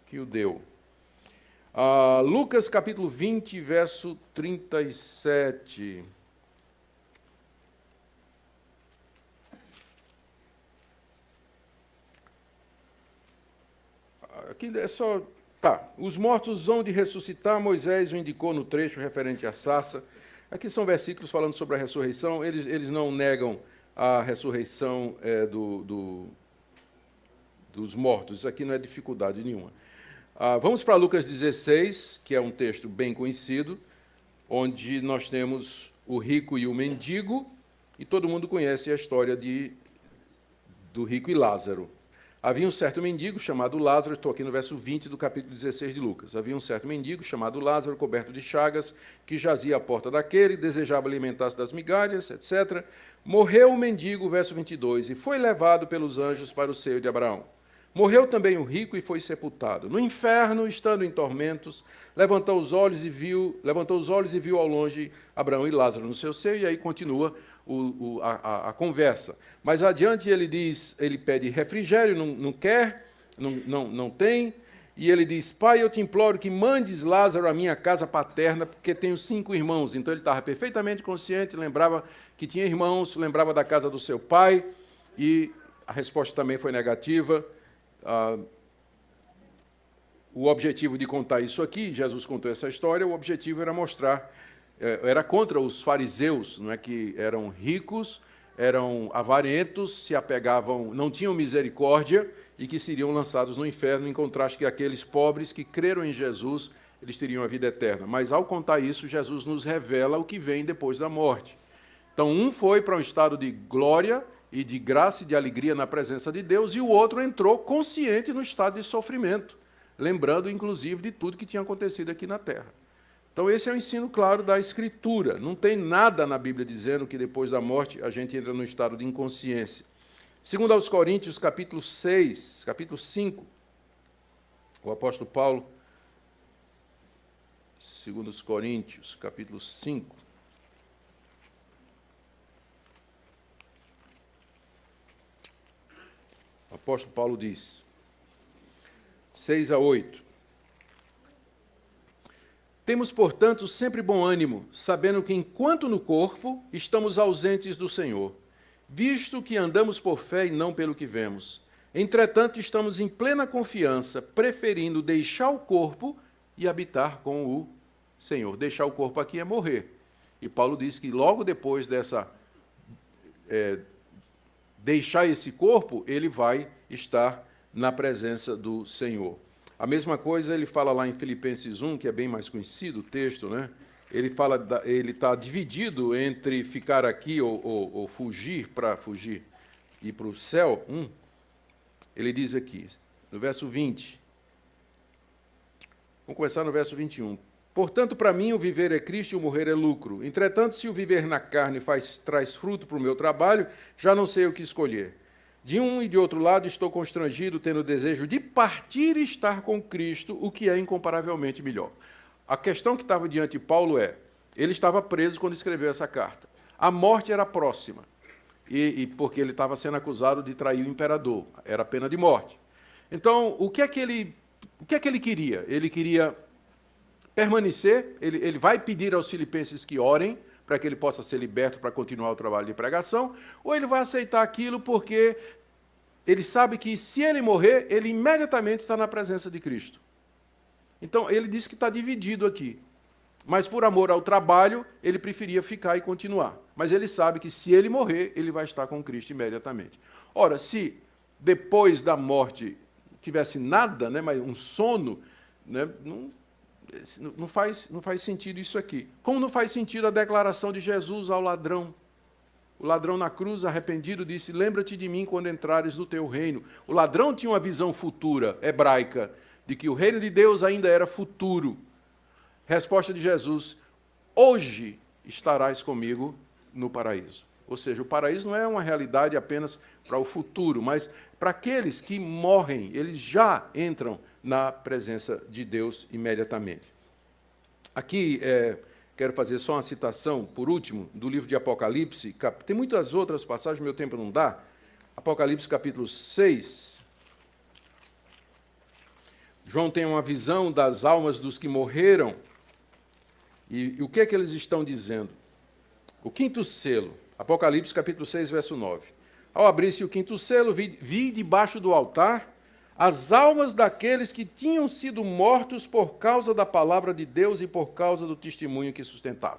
que o deu. Lucas, capítulo 20, verso 37. Aqui é só... Tá. Os mortos hão de ressuscitar, Moisés o indicou no trecho referente à sarça. Aqui são versículos falando sobre a ressurreição. Eles não negam a ressurreição dos mortos. Isso aqui não é dificuldade nenhuma. Vamos para Lucas 16, que é um texto bem conhecido, onde nós temos o rico e o mendigo, e todo mundo conhece a história do rico e Lázaro. Havia um certo mendigo chamado Lázaro, estou aqui no verso 20 do capítulo 16 de Lucas. Havia um certo mendigo chamado Lázaro, coberto de chagas, que jazia à porta daquele, desejava alimentar-se das migalhas, etc. Morreu o mendigo, verso 22, e foi levado pelos anjos para o seio de Abraão. Morreu também o rico e foi sepultado. No inferno, estando em tormentos, levantou os olhos e viu ao longe Abraão e Lázaro no seu seio, e aí continua a conversa. Mais adiante ele pede refrigério, não quer, não tem, e ele diz: Pai, eu te imploro que mandes Lázaro à minha casa paterna, porque tenho 5 irmãos. Então ele estava perfeitamente consciente, lembrava que tinha irmãos, lembrava da casa do seu pai, e a resposta também foi negativa. O objetivo de contar isso aqui, Jesus contou essa história, o objetivo era mostrar, era contra os fariseus, não é, que eram ricos, eram avarentos, se apegavam, não tinham misericórdia e que seriam lançados no inferno, em contraste que aqueles pobres que creram em Jesus, eles teriam a vida eterna. Mas ao contar isso, Jesus nos revela o que vem depois da morte. Então, um foi para um estado de glória e de graça e de alegria na presença de Deus, e o outro entrou consciente no estado de sofrimento, lembrando, inclusive, de tudo que tinha acontecido aqui na terra. Então, esse é o ensino claro da Escritura. Não tem nada na Bíblia dizendo que depois da morte a gente entra no estado de inconsciência. Segundo aos Coríntios, capítulo 6, capítulo 5, o apóstolo Paulo, segundo os Coríntios, capítulo 5, o apóstolo Paulo diz, 6 a 8, temos, portanto, sempre bom ânimo, sabendo que, enquanto no corpo, estamos ausentes do Senhor, visto que andamos por fé e não pelo que vemos. Entretanto, estamos em plena confiança, preferindo deixar o corpo e habitar com o Senhor. Deixar o corpo aqui é morrer. E Paulo diz que logo depois dessa deixar esse corpo, ele vai estar na presença do Senhor. A mesma coisa ele fala lá em Filipenses 1, que é bem mais conhecido o texto, né? Ele está dividido entre ficar aqui ou fugir e ir para o céu. Ele diz aqui, no verso 20. Vamos começar no verso 21. Portanto, para mim, o viver é Cristo e o morrer é lucro. Entretanto, se o viver na carne traz fruto para o meu trabalho, já não sei o que escolher. De um e de outro lado, estou constrangido, tendo o desejo de partir e estar com Cristo, o que é incomparavelmente melhor. A questão que estava diante de Paulo ele estava preso quando escreveu essa carta. A morte era próxima, porque ele estava sendo acusado de trair o imperador, era pena de morte. Então, o que é que ele queria? Ele queria permanecer, ele vai pedir aos filipenses que orem, para que ele possa ser liberto para continuar o trabalho de pregação, ou ele vai aceitar aquilo porque ele sabe que, se ele morrer, ele imediatamente está na presença de Cristo. Então, ele diz que está dividido aqui. Mas, por amor ao trabalho, ele preferia ficar e continuar. Mas ele sabe que, se ele morrer, ele vai estar com Cristo imediatamente. Ora, se depois da morte tivesse nada, né, mas um sono, né, não faz sentido isso aqui. Como não faz sentido a declaração de Jesus ao ladrão? O ladrão na cruz, arrependido, disse: lembra-te de mim quando entrares no teu reino. O ladrão tinha uma visão futura, hebraica, de que o reino de Deus ainda era futuro. Resposta de Jesus: hoje estarás comigo no paraíso. Ou seja, o paraíso não é uma realidade apenas para o futuro, mas para aqueles que morrem, eles já entram na presença de Deus imediatamente. Aqui, quero fazer só uma citação, por último, do livro de Apocalipse. Tem muitas outras passagens, meu tempo não dá. Apocalipse, capítulo 6. João tem uma visão das almas dos que morreram. E o que é que eles estão dizendo? O quinto selo, Apocalipse, capítulo 6, verso 9. Ao abrir-se o quinto selo, vi debaixo do altar as almas daqueles que tinham sido mortos por causa da palavra de Deus e por causa do testemunho que sustentavam.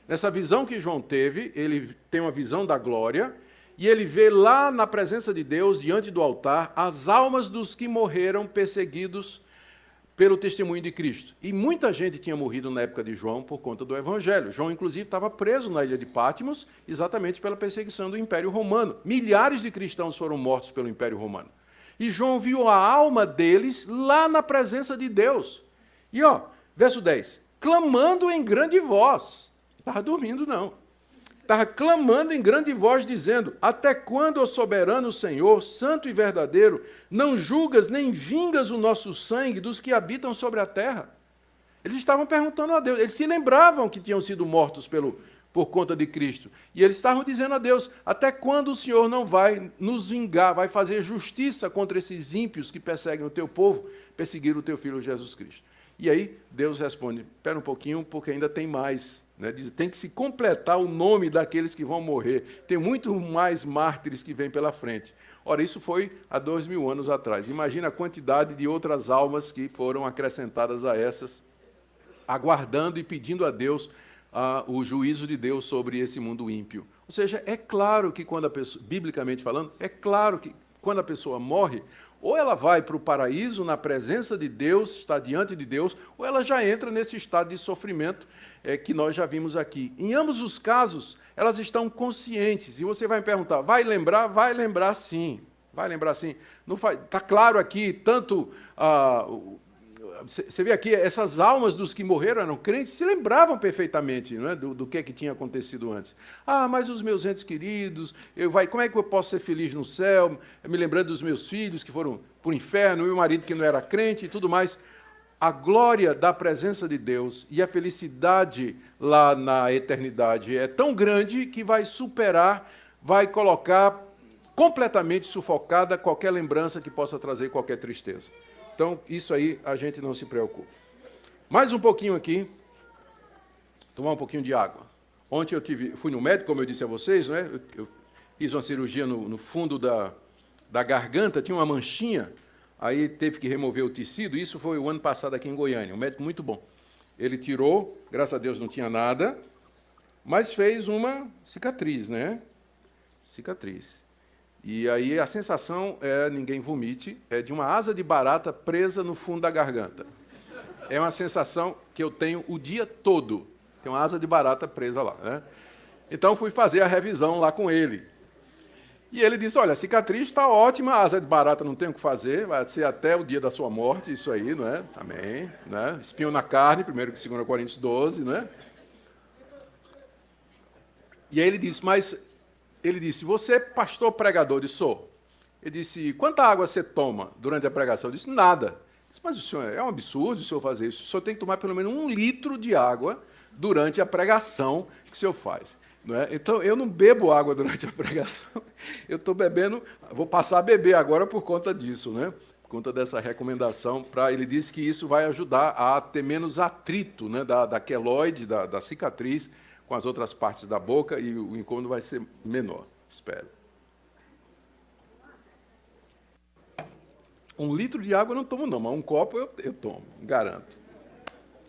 Nessa visão que João teve, ele tem uma visão da glória, e ele vê lá na presença de Deus, diante do altar, as almas dos que morreram perseguidos pelo testemunho de Cristo. E muita gente tinha morrido na época de João por conta do Evangelho. João, inclusive, estava preso na ilha de Patmos, exatamente pela perseguição do Império Romano. Milhares de cristãos foram mortos pelo Império Romano. E João viu a alma deles lá na presença de Deus. E, verso 10, clamando em grande voz. Não estava dormindo, não. Estava clamando em grande voz, dizendo: até quando, ó soberano Senhor, santo e verdadeiro, não julgas nem vingas o nosso sangue dos que habitam sobre a terra? Eles estavam perguntando a Deus, eles se lembravam que tinham sido mortos por conta de Cristo. E eles estavam dizendo a Deus: até quando o Senhor não vai nos vingar, vai fazer justiça contra esses ímpios que perseguem o teu povo, perseguiram o teu filho Jesus Cristo? E aí Deus responde: espera um pouquinho, porque ainda tem mais. Diz, tem que se completar o nome daqueles que vão morrer. Tem muito mais mártires que vêm pela frente. Ora, isso foi há 2000 anos atrás. Imagina a quantidade de outras almas que foram acrescentadas a essas, aguardando e pedindo a Deus o juízo de Deus sobre esse mundo ímpio. Ou seja, é claro que quando a pessoa, biblicamente falando, é claro que quando a pessoa morre, ou ela vai para o paraíso, na presença de Deus, está diante de Deus, ou ela já entra nesse estado de sofrimento que nós já vimos aqui. Em ambos os casos, elas estão conscientes. E você vai me perguntar, vai lembrar? Vai lembrar sim. Vai lembrar sim. Está claro aqui, tanto... Você vê aqui, essas almas dos que morreram eram crentes, se lembravam perfeitamente, não é, do que tinha acontecido antes. Mas os meus entes queridos, como é que eu posso ser feliz no céu? Me lembrando dos meus filhos que foram para o inferno, meu marido que não era crente e tudo mais. A glória da presença de Deus e a felicidade lá na eternidade é tão grande que vai superar, vai colocar completamente sufocada qualquer lembrança que possa trazer qualquer tristeza. Então, isso aí a gente não se preocupa. Mais um pouquinho aqui. Tomar um pouquinho de água. Ontem fui no médico, como eu disse a vocês, não é? Eu fiz uma cirurgia no fundo da garganta, tinha uma manchinha, aí teve que remover o tecido. Isso foi o ano passado aqui em Goiânia. Um médico muito bom. Ele tirou, graças a Deus não tinha nada, mas fez uma cicatriz, né? Cicatriz. E aí a sensação ninguém vomite, é de uma asa de barata presa no fundo da garganta. É uma sensação que eu tenho o dia todo. Tem uma asa de barata presa lá, né? Então fui fazer a revisão lá com ele. E ele disse: olha, a cicatriz está ótima, a asa de barata não tem o que fazer, vai ser até o dia da sua morte, isso aí, não é? Amém. Né? Espinho na carne, 2 Coríntios 12, né? E aí ele disse: você é pastor pregador? Eu disse: sou. Ele disse: quanta água você toma durante a pregação? Eu disse: nada. Eu disse: mas o senhor, é um absurdo o senhor fazer isso. O senhor tem que tomar pelo menos 1 litro de água durante a pregação que o senhor faz. Não é? Então, eu não bebo água durante a pregação. Eu estou bebendo, vou passar a beber agora por conta disso, né? Por conta dessa recomendação. Ele disse que isso vai ajudar a ter menos atrito, né, da queloide, da cicatriz, com as outras partes da boca, e o incômodo vai ser menor, espero. 1 litro de água eu não tomo, não, mas 1 copo eu tomo, garanto.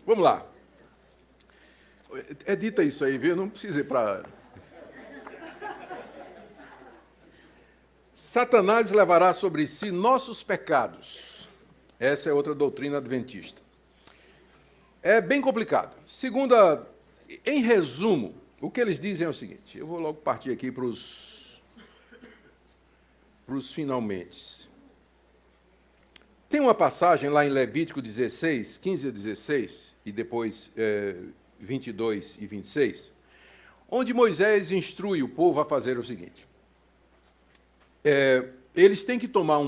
Vamos lá. Edita isso aí, viu? Não precisa ir para... Satanás levará sobre si nossos pecados. Essa é outra doutrina adventista. É bem complicado. Em resumo, o que eles dizem é o seguinte, eu vou logo partir aqui para os finalmente. Tem uma passagem lá em Levítico 16, 15 a 16, e depois 22 e 26, onde Moisés instrui o povo a fazer o seguinte. Eles têm que tomar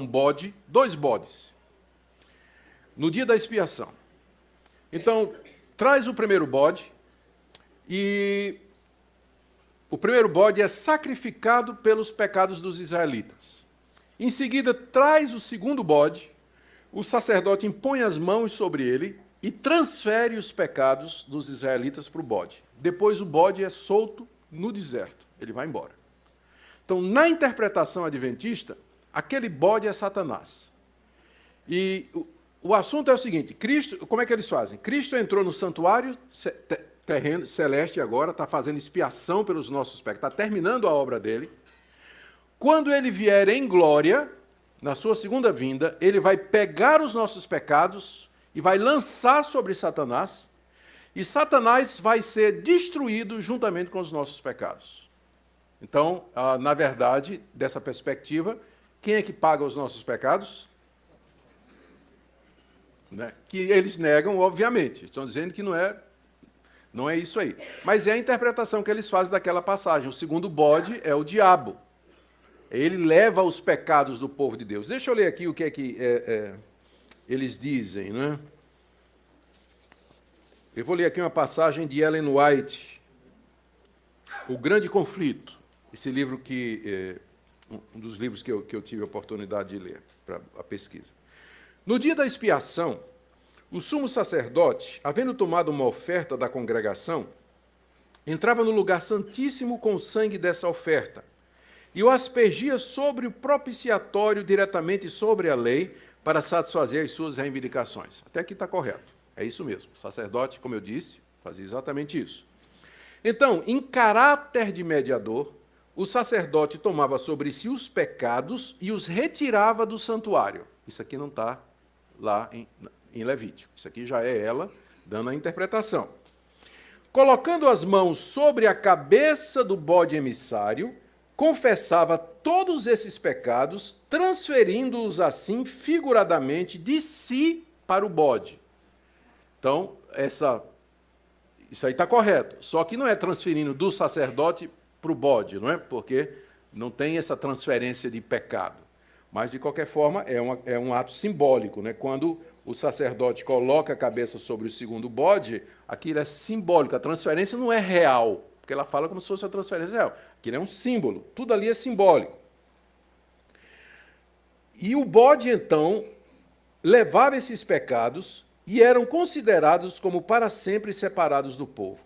2 bodes, no dia da expiação. Então, traz o primeiro bode, e o primeiro bode é sacrificado pelos pecados dos israelitas. Em seguida, traz o segundo bode, o sacerdote impõe as mãos sobre ele e transfere os pecados dos israelitas para o bode. Depois o bode é solto no deserto, ele vai embora. Então, na interpretação adventista, aquele bode é Satanás. E o assunto é o seguinte, Cristo, como é que eles fazem? Cristo entrou no santuário terreno, celeste agora, está fazendo expiação pelos nossos pecados, está terminando a obra dele. Quando ele vier em glória, na sua segunda vinda, ele vai pegar os nossos pecados e vai lançar sobre Satanás, e Satanás vai ser destruído juntamente com os nossos pecados. Então, na verdade, dessa perspectiva, quem é que paga os nossos pecados? Né? Que eles negam, obviamente. Estão dizendo que não é isso aí. Mas é a interpretação que eles fazem daquela passagem. O segundo bode é o diabo. Ele leva os pecados do povo de Deus. Deixa eu ler aqui o que é que eles dizem, né? Eu vou ler aqui uma passagem de Ellen White, O Grande Conflito. Esse livro um dos livros que eu tive a oportunidade de ler para a pesquisa. No dia da expiação, o sumo sacerdote, havendo tomado uma oferta da congregação, entrava no lugar santíssimo com o sangue dessa oferta e o aspergia sobre o propiciatório diretamente sobre a lei para satisfazer as suas reivindicações. Até aqui está correto. É isso mesmo. O sacerdote, como eu disse, fazia exatamente isso. Então, em caráter de mediador, o sacerdote tomava sobre si os pecados e os retirava do santuário. Isso aqui não está lá em Levítico. Isso aqui já é ela dando a interpretação. Colocando as mãos sobre a cabeça do bode emissário, confessava todos esses pecados, transferindo-os assim figuradamente de si para o bode. Então, isso aí está correto. Só que não é transferindo do sacerdote para o bode, não é? Porque não tem essa transferência de pecado. Mas, de qualquer forma, é um ato simbólico, né? Quando o sacerdote coloca a cabeça sobre o segundo bode, aquilo é simbólico. A transferência não é real, porque ela fala como se fosse a transferência real. Aquilo é um símbolo. Tudo ali é simbólico. E o bode, então, levava esses pecados e eram considerados como para sempre separados do povo.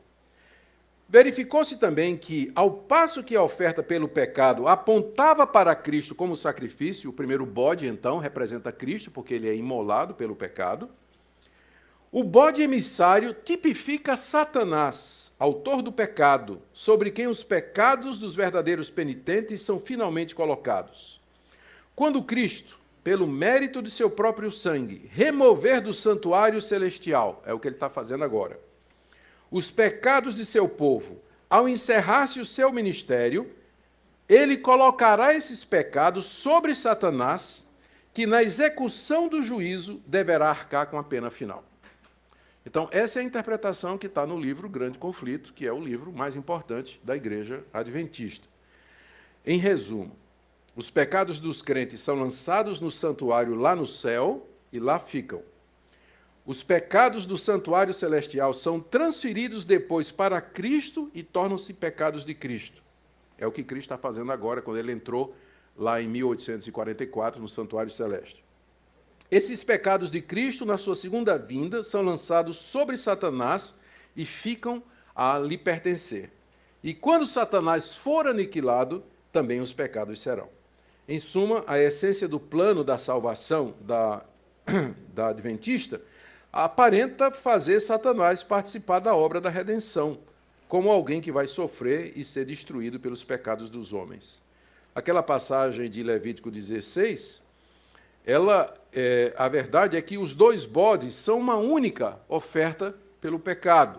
Verificou-se também que, ao passo que a oferta pelo pecado apontava para Cristo como sacrifício, o primeiro bode, então, representa Cristo, porque ele é imolado pelo pecado, o bode emissário tipifica Satanás, autor do pecado, sobre quem os pecados dos verdadeiros penitentes são finalmente colocados. Quando Cristo, pelo mérito de seu próprio sangue, remover do santuário celestial, é o que ele está fazendo agora, os pecados de seu povo, ao encerrar-se o seu ministério, ele colocará esses pecados sobre Satanás, que na execução do juízo deverá arcar com a pena final. Então, essa é a interpretação que está no livro Grande Conflito, que é o livro mais importante da Igreja Adventista. Em resumo, os pecados dos crentes são lançados no santuário lá no céu e lá ficam. Os pecados do santuário celestial são transferidos depois para Cristo e tornam-se pecados de Cristo. É o que Cristo está fazendo agora, quando ele entrou lá em 1844 no santuário celeste. Esses pecados de Cristo, na sua segunda vinda, são lançados sobre Satanás e ficam a lhe pertencer. E quando Satanás for aniquilado, também os pecados serão. Em suma, a essência do plano da salvação da Adventista aparenta fazer Satanás participar da obra da redenção, como alguém que vai sofrer e ser destruído pelos pecados dos homens. Aquela passagem de Levítico 16, a verdade é que os dois bodes são uma única oferta pelo pecado.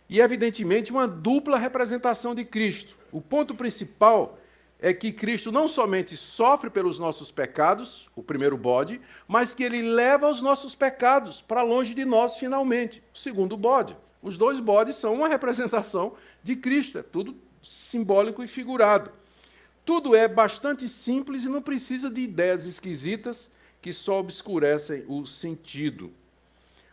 E, evidentemente, uma dupla representação de Cristo. O ponto principal é que Cristo não somente sofre pelos nossos pecados, o primeiro bode, mas que ele leva os nossos pecados para longe de nós finalmente, o segundo bode. Os dois bodes são uma representação de Cristo, é tudo simbólico e figurado. Tudo é bastante simples e não precisa de ideias esquisitas que só obscurecem o sentido.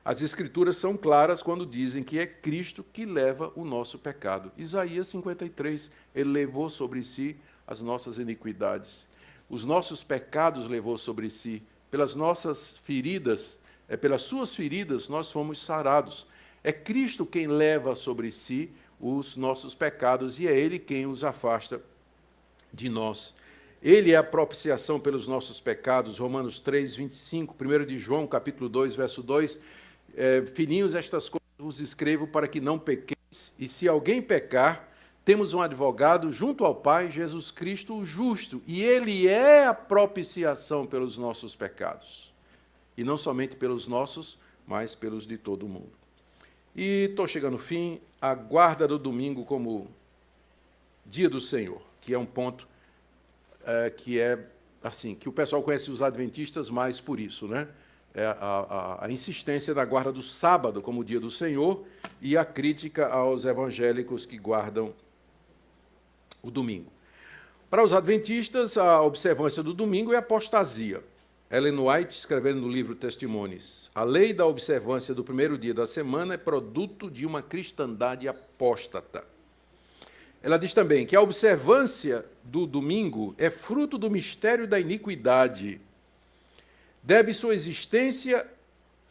As Escrituras são claras quando dizem que é Cristo que leva o nosso pecado. Isaías 53, ele levou sobre si as nossas iniquidades. Os nossos pecados levou sobre si. Pelas nossas feridas, pelas suas feridas, nós fomos sarados. É Cristo quem leva sobre si os nossos pecados e é Ele quem os afasta de nós. Ele é a propiciação pelos nossos pecados, Romanos 3, 25, 1 de João, capítulo 2, verso 2, filhinhos, estas coisas vos escrevo para que não pequeis, e se alguém pecar, temos um advogado junto ao Pai, Jesus Cristo, o justo, e Ele é a propiciação pelos nossos pecados. E não somente pelos nossos, mas pelos de todo o mundo. E estou chegando ao fim, a guarda do domingo como dia do Senhor, que é um ponto que é assim, que o pessoal conhece os adventistas mais por isso, né? A insistência na guarda do sábado como dia do Senhor e a crítica aos evangélicos que guardam o domingo. Para os adventistas, a observância do domingo é apostasia. Ellen White, escrevendo no livro Testemunhos, a lei da observância do primeiro dia da semana é produto de uma cristandade apóstata. Ela diz também que a observância do domingo é fruto do mistério da iniquidade. Deve sua existência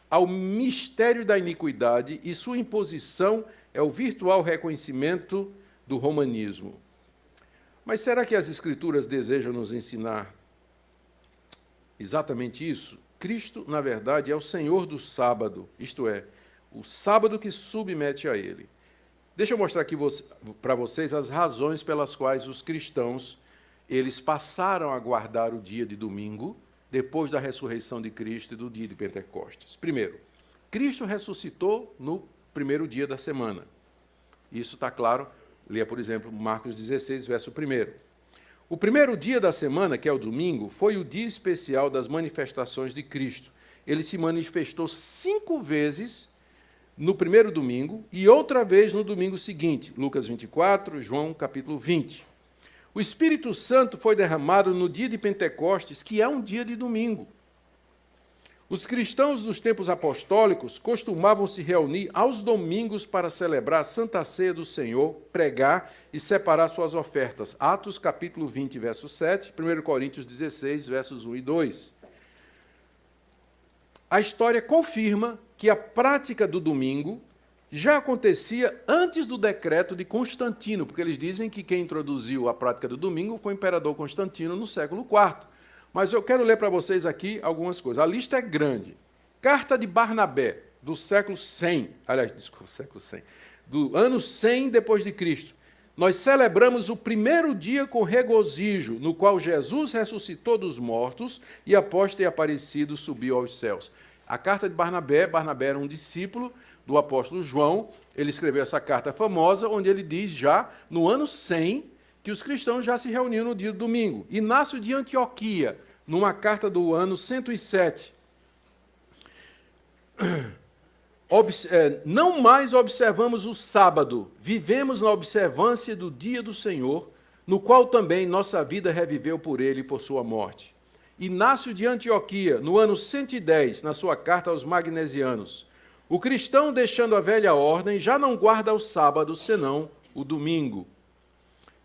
ao mistério da iniquidade e sua imposição é o virtual reconhecimento do romanismo. Mas será que as Escrituras desejam nos ensinar exatamente isso? Cristo, na verdade, é o Senhor do sábado, isto é, o sábado que submete a ele. Deixa eu mostrar aqui para vocês as razões pelas quais os cristãos eles passaram a guardar o dia de domingo depois da ressurreição de Cristo e do dia de Pentecostes. Primeiro, Cristo ressuscitou no primeiro dia da semana. Isso está claro. Leia, por exemplo, Marcos 16, verso 1. O primeiro dia da semana, que é o domingo, foi o dia especial das manifestações de Cristo. Ele se manifestou 5 vezes no primeiro domingo e outra vez no domingo seguinte, Lucas 24, João capítulo 20. O Espírito Santo foi derramado no dia de Pentecostes, que é um dia de domingo. Os cristãos dos tempos apostólicos costumavam se reunir aos domingos para celebrar a Santa Ceia do Senhor, pregar e separar suas ofertas. Atos capítulo 20, verso 7, 1 Coríntios 16, versos 1 e 2. A história confirma que a prática do domingo já acontecia antes do decreto de Constantino, porque eles dizem que quem introduziu a prática do domingo foi o imperador Constantino no século IV. Mas eu quero ler para vocês aqui algumas coisas. A lista é grande. Carta de Barnabé, do século 100, aliás, desculpa, século 100, do ano 100 depois de Cristo. Nós celebramos o primeiro dia com regozijo, no qual Jesus ressuscitou dos mortos e, após ter aparecido, subiu aos céus. A carta de Barnabé era um discípulo do apóstolo João. Ele escreveu essa carta famosa, onde ele diz já, no ano 100, que os cristãos já se reuniam no dia do domingo. Inácio de Antioquia, numa carta do ano 107. Não mais observamos o sábado, vivemos na observância do dia do Senhor, no qual também nossa vida reviveu por ele e por sua morte. Inácio de Antioquia, no ano 110, na sua carta aos Magnesianos. O cristão, deixando a velha ordem, já não guarda o sábado, senão o domingo.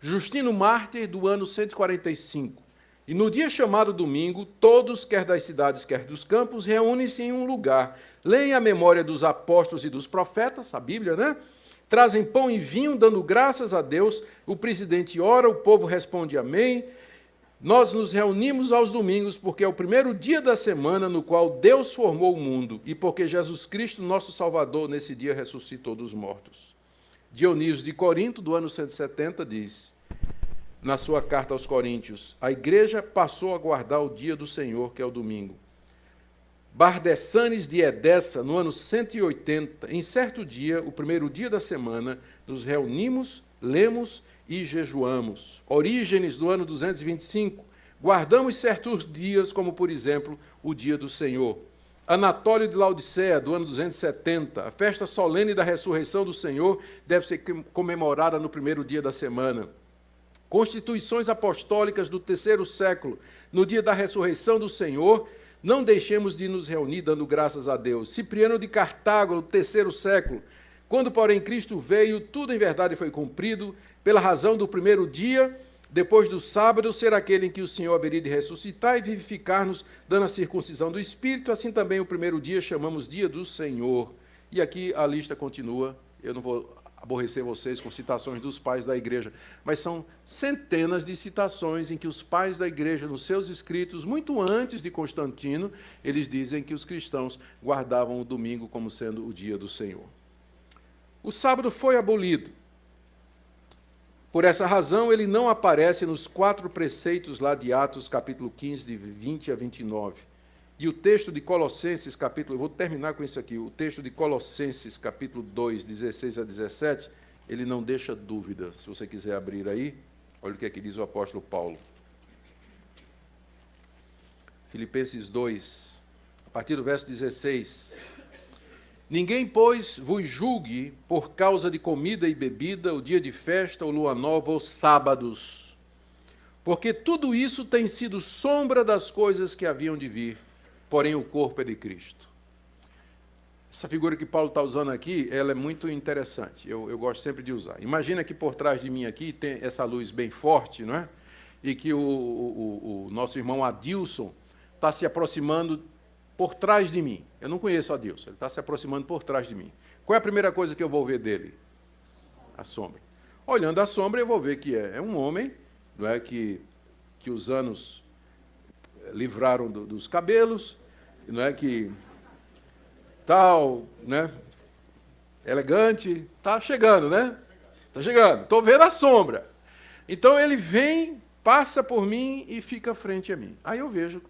Justino Mártir, do ano 145. E no dia chamado domingo, todos, quer das cidades, quer dos campos, reúnem-se em um lugar, leem a memória dos apóstolos e dos profetas, a Bíblia, né? Trazem pão e vinho, dando graças a Deus, o presidente ora, o povo responde amém. Nós nos reunimos aos domingos porque é o primeiro dia da semana no qual Deus formou o mundo e porque Jesus Cristo, nosso Salvador, nesse dia ressuscitou dos mortos. Dionísio de Corinto, do ano 170, diz, na sua carta aos Coríntios, a igreja passou a guardar o dia do Senhor, que é o domingo. Bardessanes de Edessa, no ano 180, em certo dia, o primeiro dia da semana, nos reunimos, lemos e jejuamos. Orígenes, do ano 225, guardamos certos dias, como, por exemplo, o dia do Senhor. Anatólio de Laodicea, do ano 270, a festa solene da ressurreição do Senhor deve ser comemorada no primeiro dia da semana. Constituições apostólicas do terceiro século, no dia da ressurreição do Senhor, não deixemos de nos reunir dando graças a Deus. Cipriano de Cartago, no terceiro século, quando, porém, Cristo veio, tudo em verdade foi cumprido, pela razão do primeiro dia, depois do sábado, ser aquele em que o Senhor haveria de ressuscitar e vivificar-nos, dando a circuncisão do Espírito, assim também o primeiro dia chamamos dia do Senhor. E aqui a lista continua, eu não vou aborrecer vocês com citações dos pais da igreja, mas são centenas de citações em que os pais da igreja, nos seus escritos, muito antes de Constantino, eles dizem que os cristãos guardavam o domingo como sendo o dia do Senhor. O sábado foi abolido. Por essa razão, ele não aparece nos 4 preceitos lá de Atos, capítulo 15, de 20 a 29. E o texto de Colossenses, capítulo, eu vou terminar com isso aqui, o texto de Colossenses, capítulo 2, 16 a 17, ele não deixa dúvida. Se você quiser abrir aí, olha o que é que diz o apóstolo Paulo. Filipenses 2, a partir do verso 16. Ninguém, pois, vos julgue por causa de comida e bebida, o dia de festa, ou lua nova, ou sábados, porque tudo isso tem sido sombra das coisas que haviam de vir, porém o corpo é de Cristo. Essa figura que Paulo está usando aqui, ela é muito interessante, eu gosto sempre de usar. Imagina que por trás de mim aqui tem essa luz bem forte, não é? E que o nosso irmão Adilson está se aproximando por trás de mim. Eu não conheço a Deus, ele está se aproximando por trás de mim. Qual é a primeira coisa que eu vou ver dele? A sombra. Olhando a sombra, eu vou ver que é um homem, não é, que os anos livraram dos cabelos, não é, que tal, né, elegante, está chegando, né? Está chegando, estou vendo a sombra. Então ele vem, passa por mim e fica frente a mim. Aí eu vejo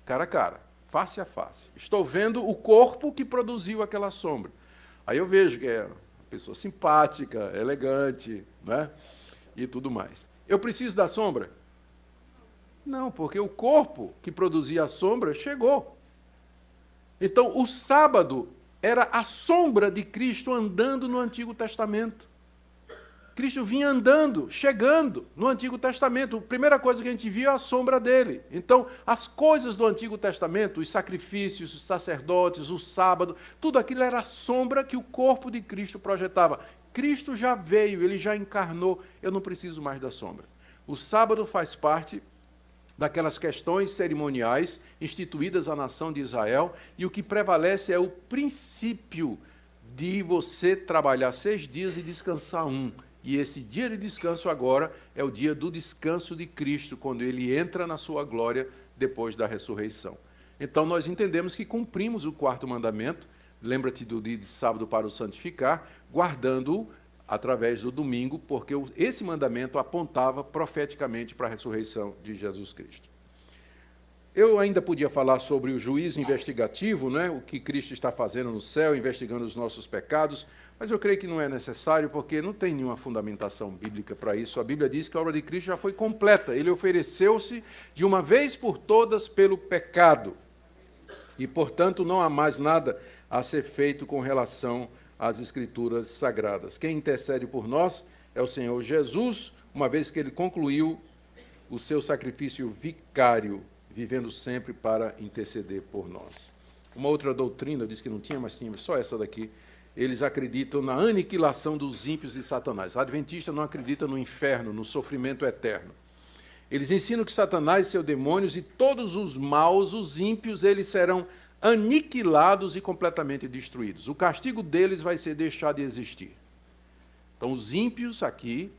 cara a cara, face a face. Estou vendo o corpo que produziu aquela sombra. Aí eu vejo que é uma pessoa simpática, elegante, né? E tudo mais. Eu preciso da sombra? Não, porque o corpo que produzia a sombra chegou. Então, o sábado era a sombra de Cristo andando no Antigo Testamento. Cristo vinha andando, chegando no Antigo Testamento. A primeira coisa que a gente viu é a sombra dele. Então, as coisas do Antigo Testamento, os sacrifícios, os sacerdotes, o sábado, tudo aquilo era a sombra que o corpo de Cristo projetava. Cristo já veio, ele já encarnou, eu não preciso mais da sombra. O sábado faz parte daquelas questões cerimoniais instituídas à nação de Israel, e o que prevalece é o princípio de você trabalhar 6 dias e descansar 1. E esse dia de descanso agora é o dia do descanso de Cristo, quando ele entra na sua glória depois da ressurreição. Então nós entendemos que cumprimos o 4º mandamento, lembra-te do dia de sábado para o santificar, guardando-o através do domingo, porque esse mandamento apontava profeticamente para a ressurreição de Jesus Cristo. Eu ainda podia falar sobre o juízo investigativo, né? O que Cristo está fazendo no céu, investigando os nossos pecados, mas eu creio que não é necessário, porque não tem nenhuma fundamentação bíblica para isso. A Bíblia diz que a obra de Cristo já foi completa. Ele ofereceu-se de uma vez por todas pelo pecado. E, portanto, não há mais nada a ser feito com relação às Escrituras Sagradas. Quem intercede por nós é o Senhor Jesus, uma vez que ele concluiu o seu sacrifício vicário, vivendo sempre para interceder por nós. Uma outra doutrina, eu disse que não tinha, mas tinha só essa daqui. Eles acreditam na aniquilação dos ímpios e Satanás. A Adventista não acredita no inferno, no sofrimento eterno. Eles ensinam que Satanás, seus demônios e todos os maus, os ímpios, eles serão aniquilados e completamente destruídos. O castigo deles vai ser deixar de existir. Então, os ímpios aqui,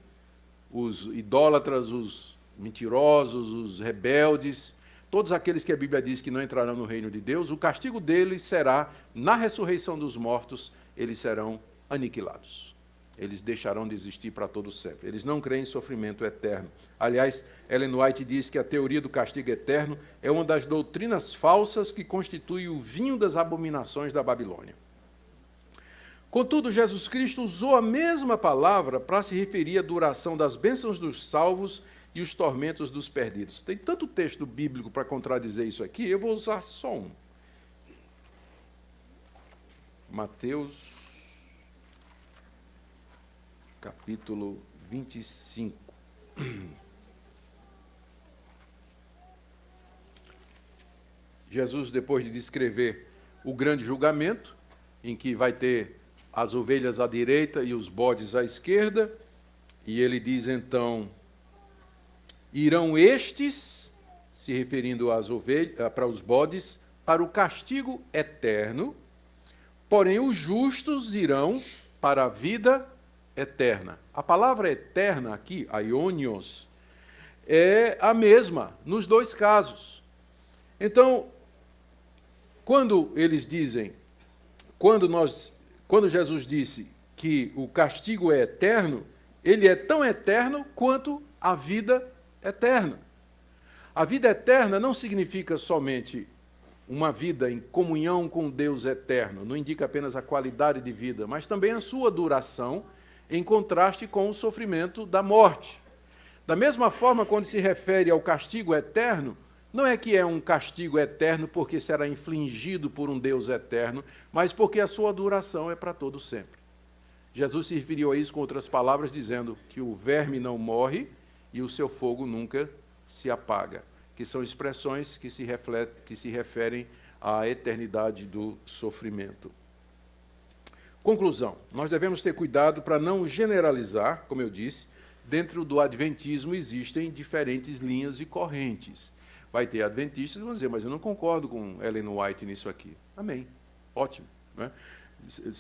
os idólatras, os mentirosos, os rebeldes, todos aqueles que a Bíblia diz que não entrarão no reino de Deus, o castigo deles será, na ressurreição dos mortos, eles serão aniquilados. Eles deixarão de existir para todo sempre. Eles não creem em sofrimento eterno. Aliás, Ellen White diz que a teoria do castigo eterno é uma das doutrinas falsas que constitui o vinho das abominações da Babilônia. Contudo, Jesus Cristo usou a mesma palavra para se referir à duração das bênçãos dos salvos e os tormentos dos perdidos. Tem tanto texto bíblico para contradizer isso aqui, eu vou usar só um. Mateus, capítulo 25. Jesus, depois de descrever o grande julgamento, em que vai ter as ovelhas à direita e os bodes à esquerda, e ele diz então: irão estes, se referindo às ovelhas, para os bodes, para o castigo eterno, porém os justos irão para a vida eterna. A palavra eterna aqui, aionios, é a mesma nos dois casos. Então, quando eles dizem, quando Jesus disse que o castigo é eterno, ele é tão eterno quanto a vida eterna. A vida eterna não significa somente uma vida em comunhão com Deus eterno, não indica apenas a qualidade de vida, mas também a sua duração, em contraste com o sofrimento da morte. Da mesma forma, quando se refere ao castigo eterno, não é que é um castigo eterno porque será infligido por um Deus eterno, mas porque a sua duração é para todo sempre. Jesus se referiu a isso com outras palavras, dizendo que o verme não morre e o seu fogo nunca se apaga, que são expressões que se referem à eternidade do sofrimento. Conclusão, nós devemos ter cuidado para não generalizar, como eu disse, dentro do adventismo existem diferentes linhas e correntes. Vai ter adventistas que vão dizer, mas eu não concordo com Ellen White nisso aqui. Amém. Ótimo. Né?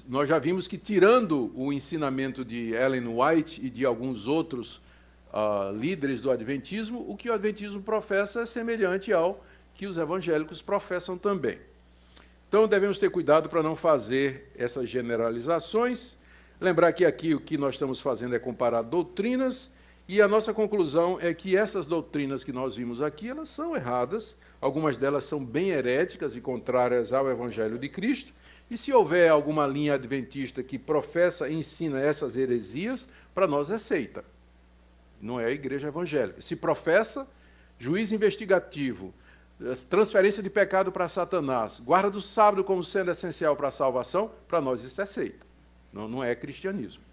Nós já vimos que, tirando o ensinamento de Ellen White e de alguns outros líderes do adventismo, o que o adventismo professa é semelhante ao que os evangélicos professam também. Então, devemos ter cuidado para não fazer essas generalizações. Lembrar que aqui o que nós estamos fazendo é comparar doutrinas, e a nossa conclusão é que essas doutrinas que nós vimos aqui, elas são erradas, algumas delas são bem heréticas e contrárias ao Evangelho de Cristo, e se houver alguma linha adventista que professa e ensina essas heresias, para nós é seita, não é a igreja evangélica. Se professa, juízo investigativo, transferência de pecado para Satanás, guarda do sábado como sendo essencial para a salvação, para nós isso é seita, não é cristianismo.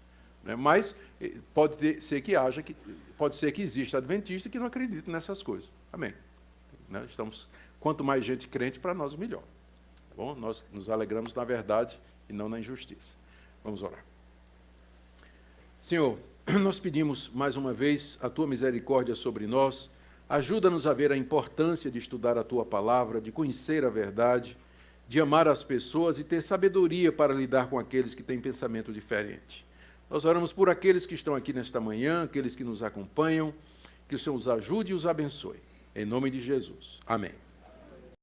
Mas pode ser que exista adventista que não acredite nessas coisas. Amém. Quanto mais gente crente, para nós, melhor. Tá bom? Nós nos alegramos na verdade e não na injustiça. Vamos orar. Senhor, nós pedimos mais uma vez a Tua misericórdia sobre nós. Ajuda-nos a ver a importância de estudar a Tua palavra, de conhecer a verdade, de amar as pessoas e ter sabedoria para lidar com aqueles que têm pensamento diferente. Nós oramos por aqueles que estão aqui nesta manhã, aqueles que nos acompanham, que o Senhor os ajude e os abençoe. Em nome de Jesus. Amém.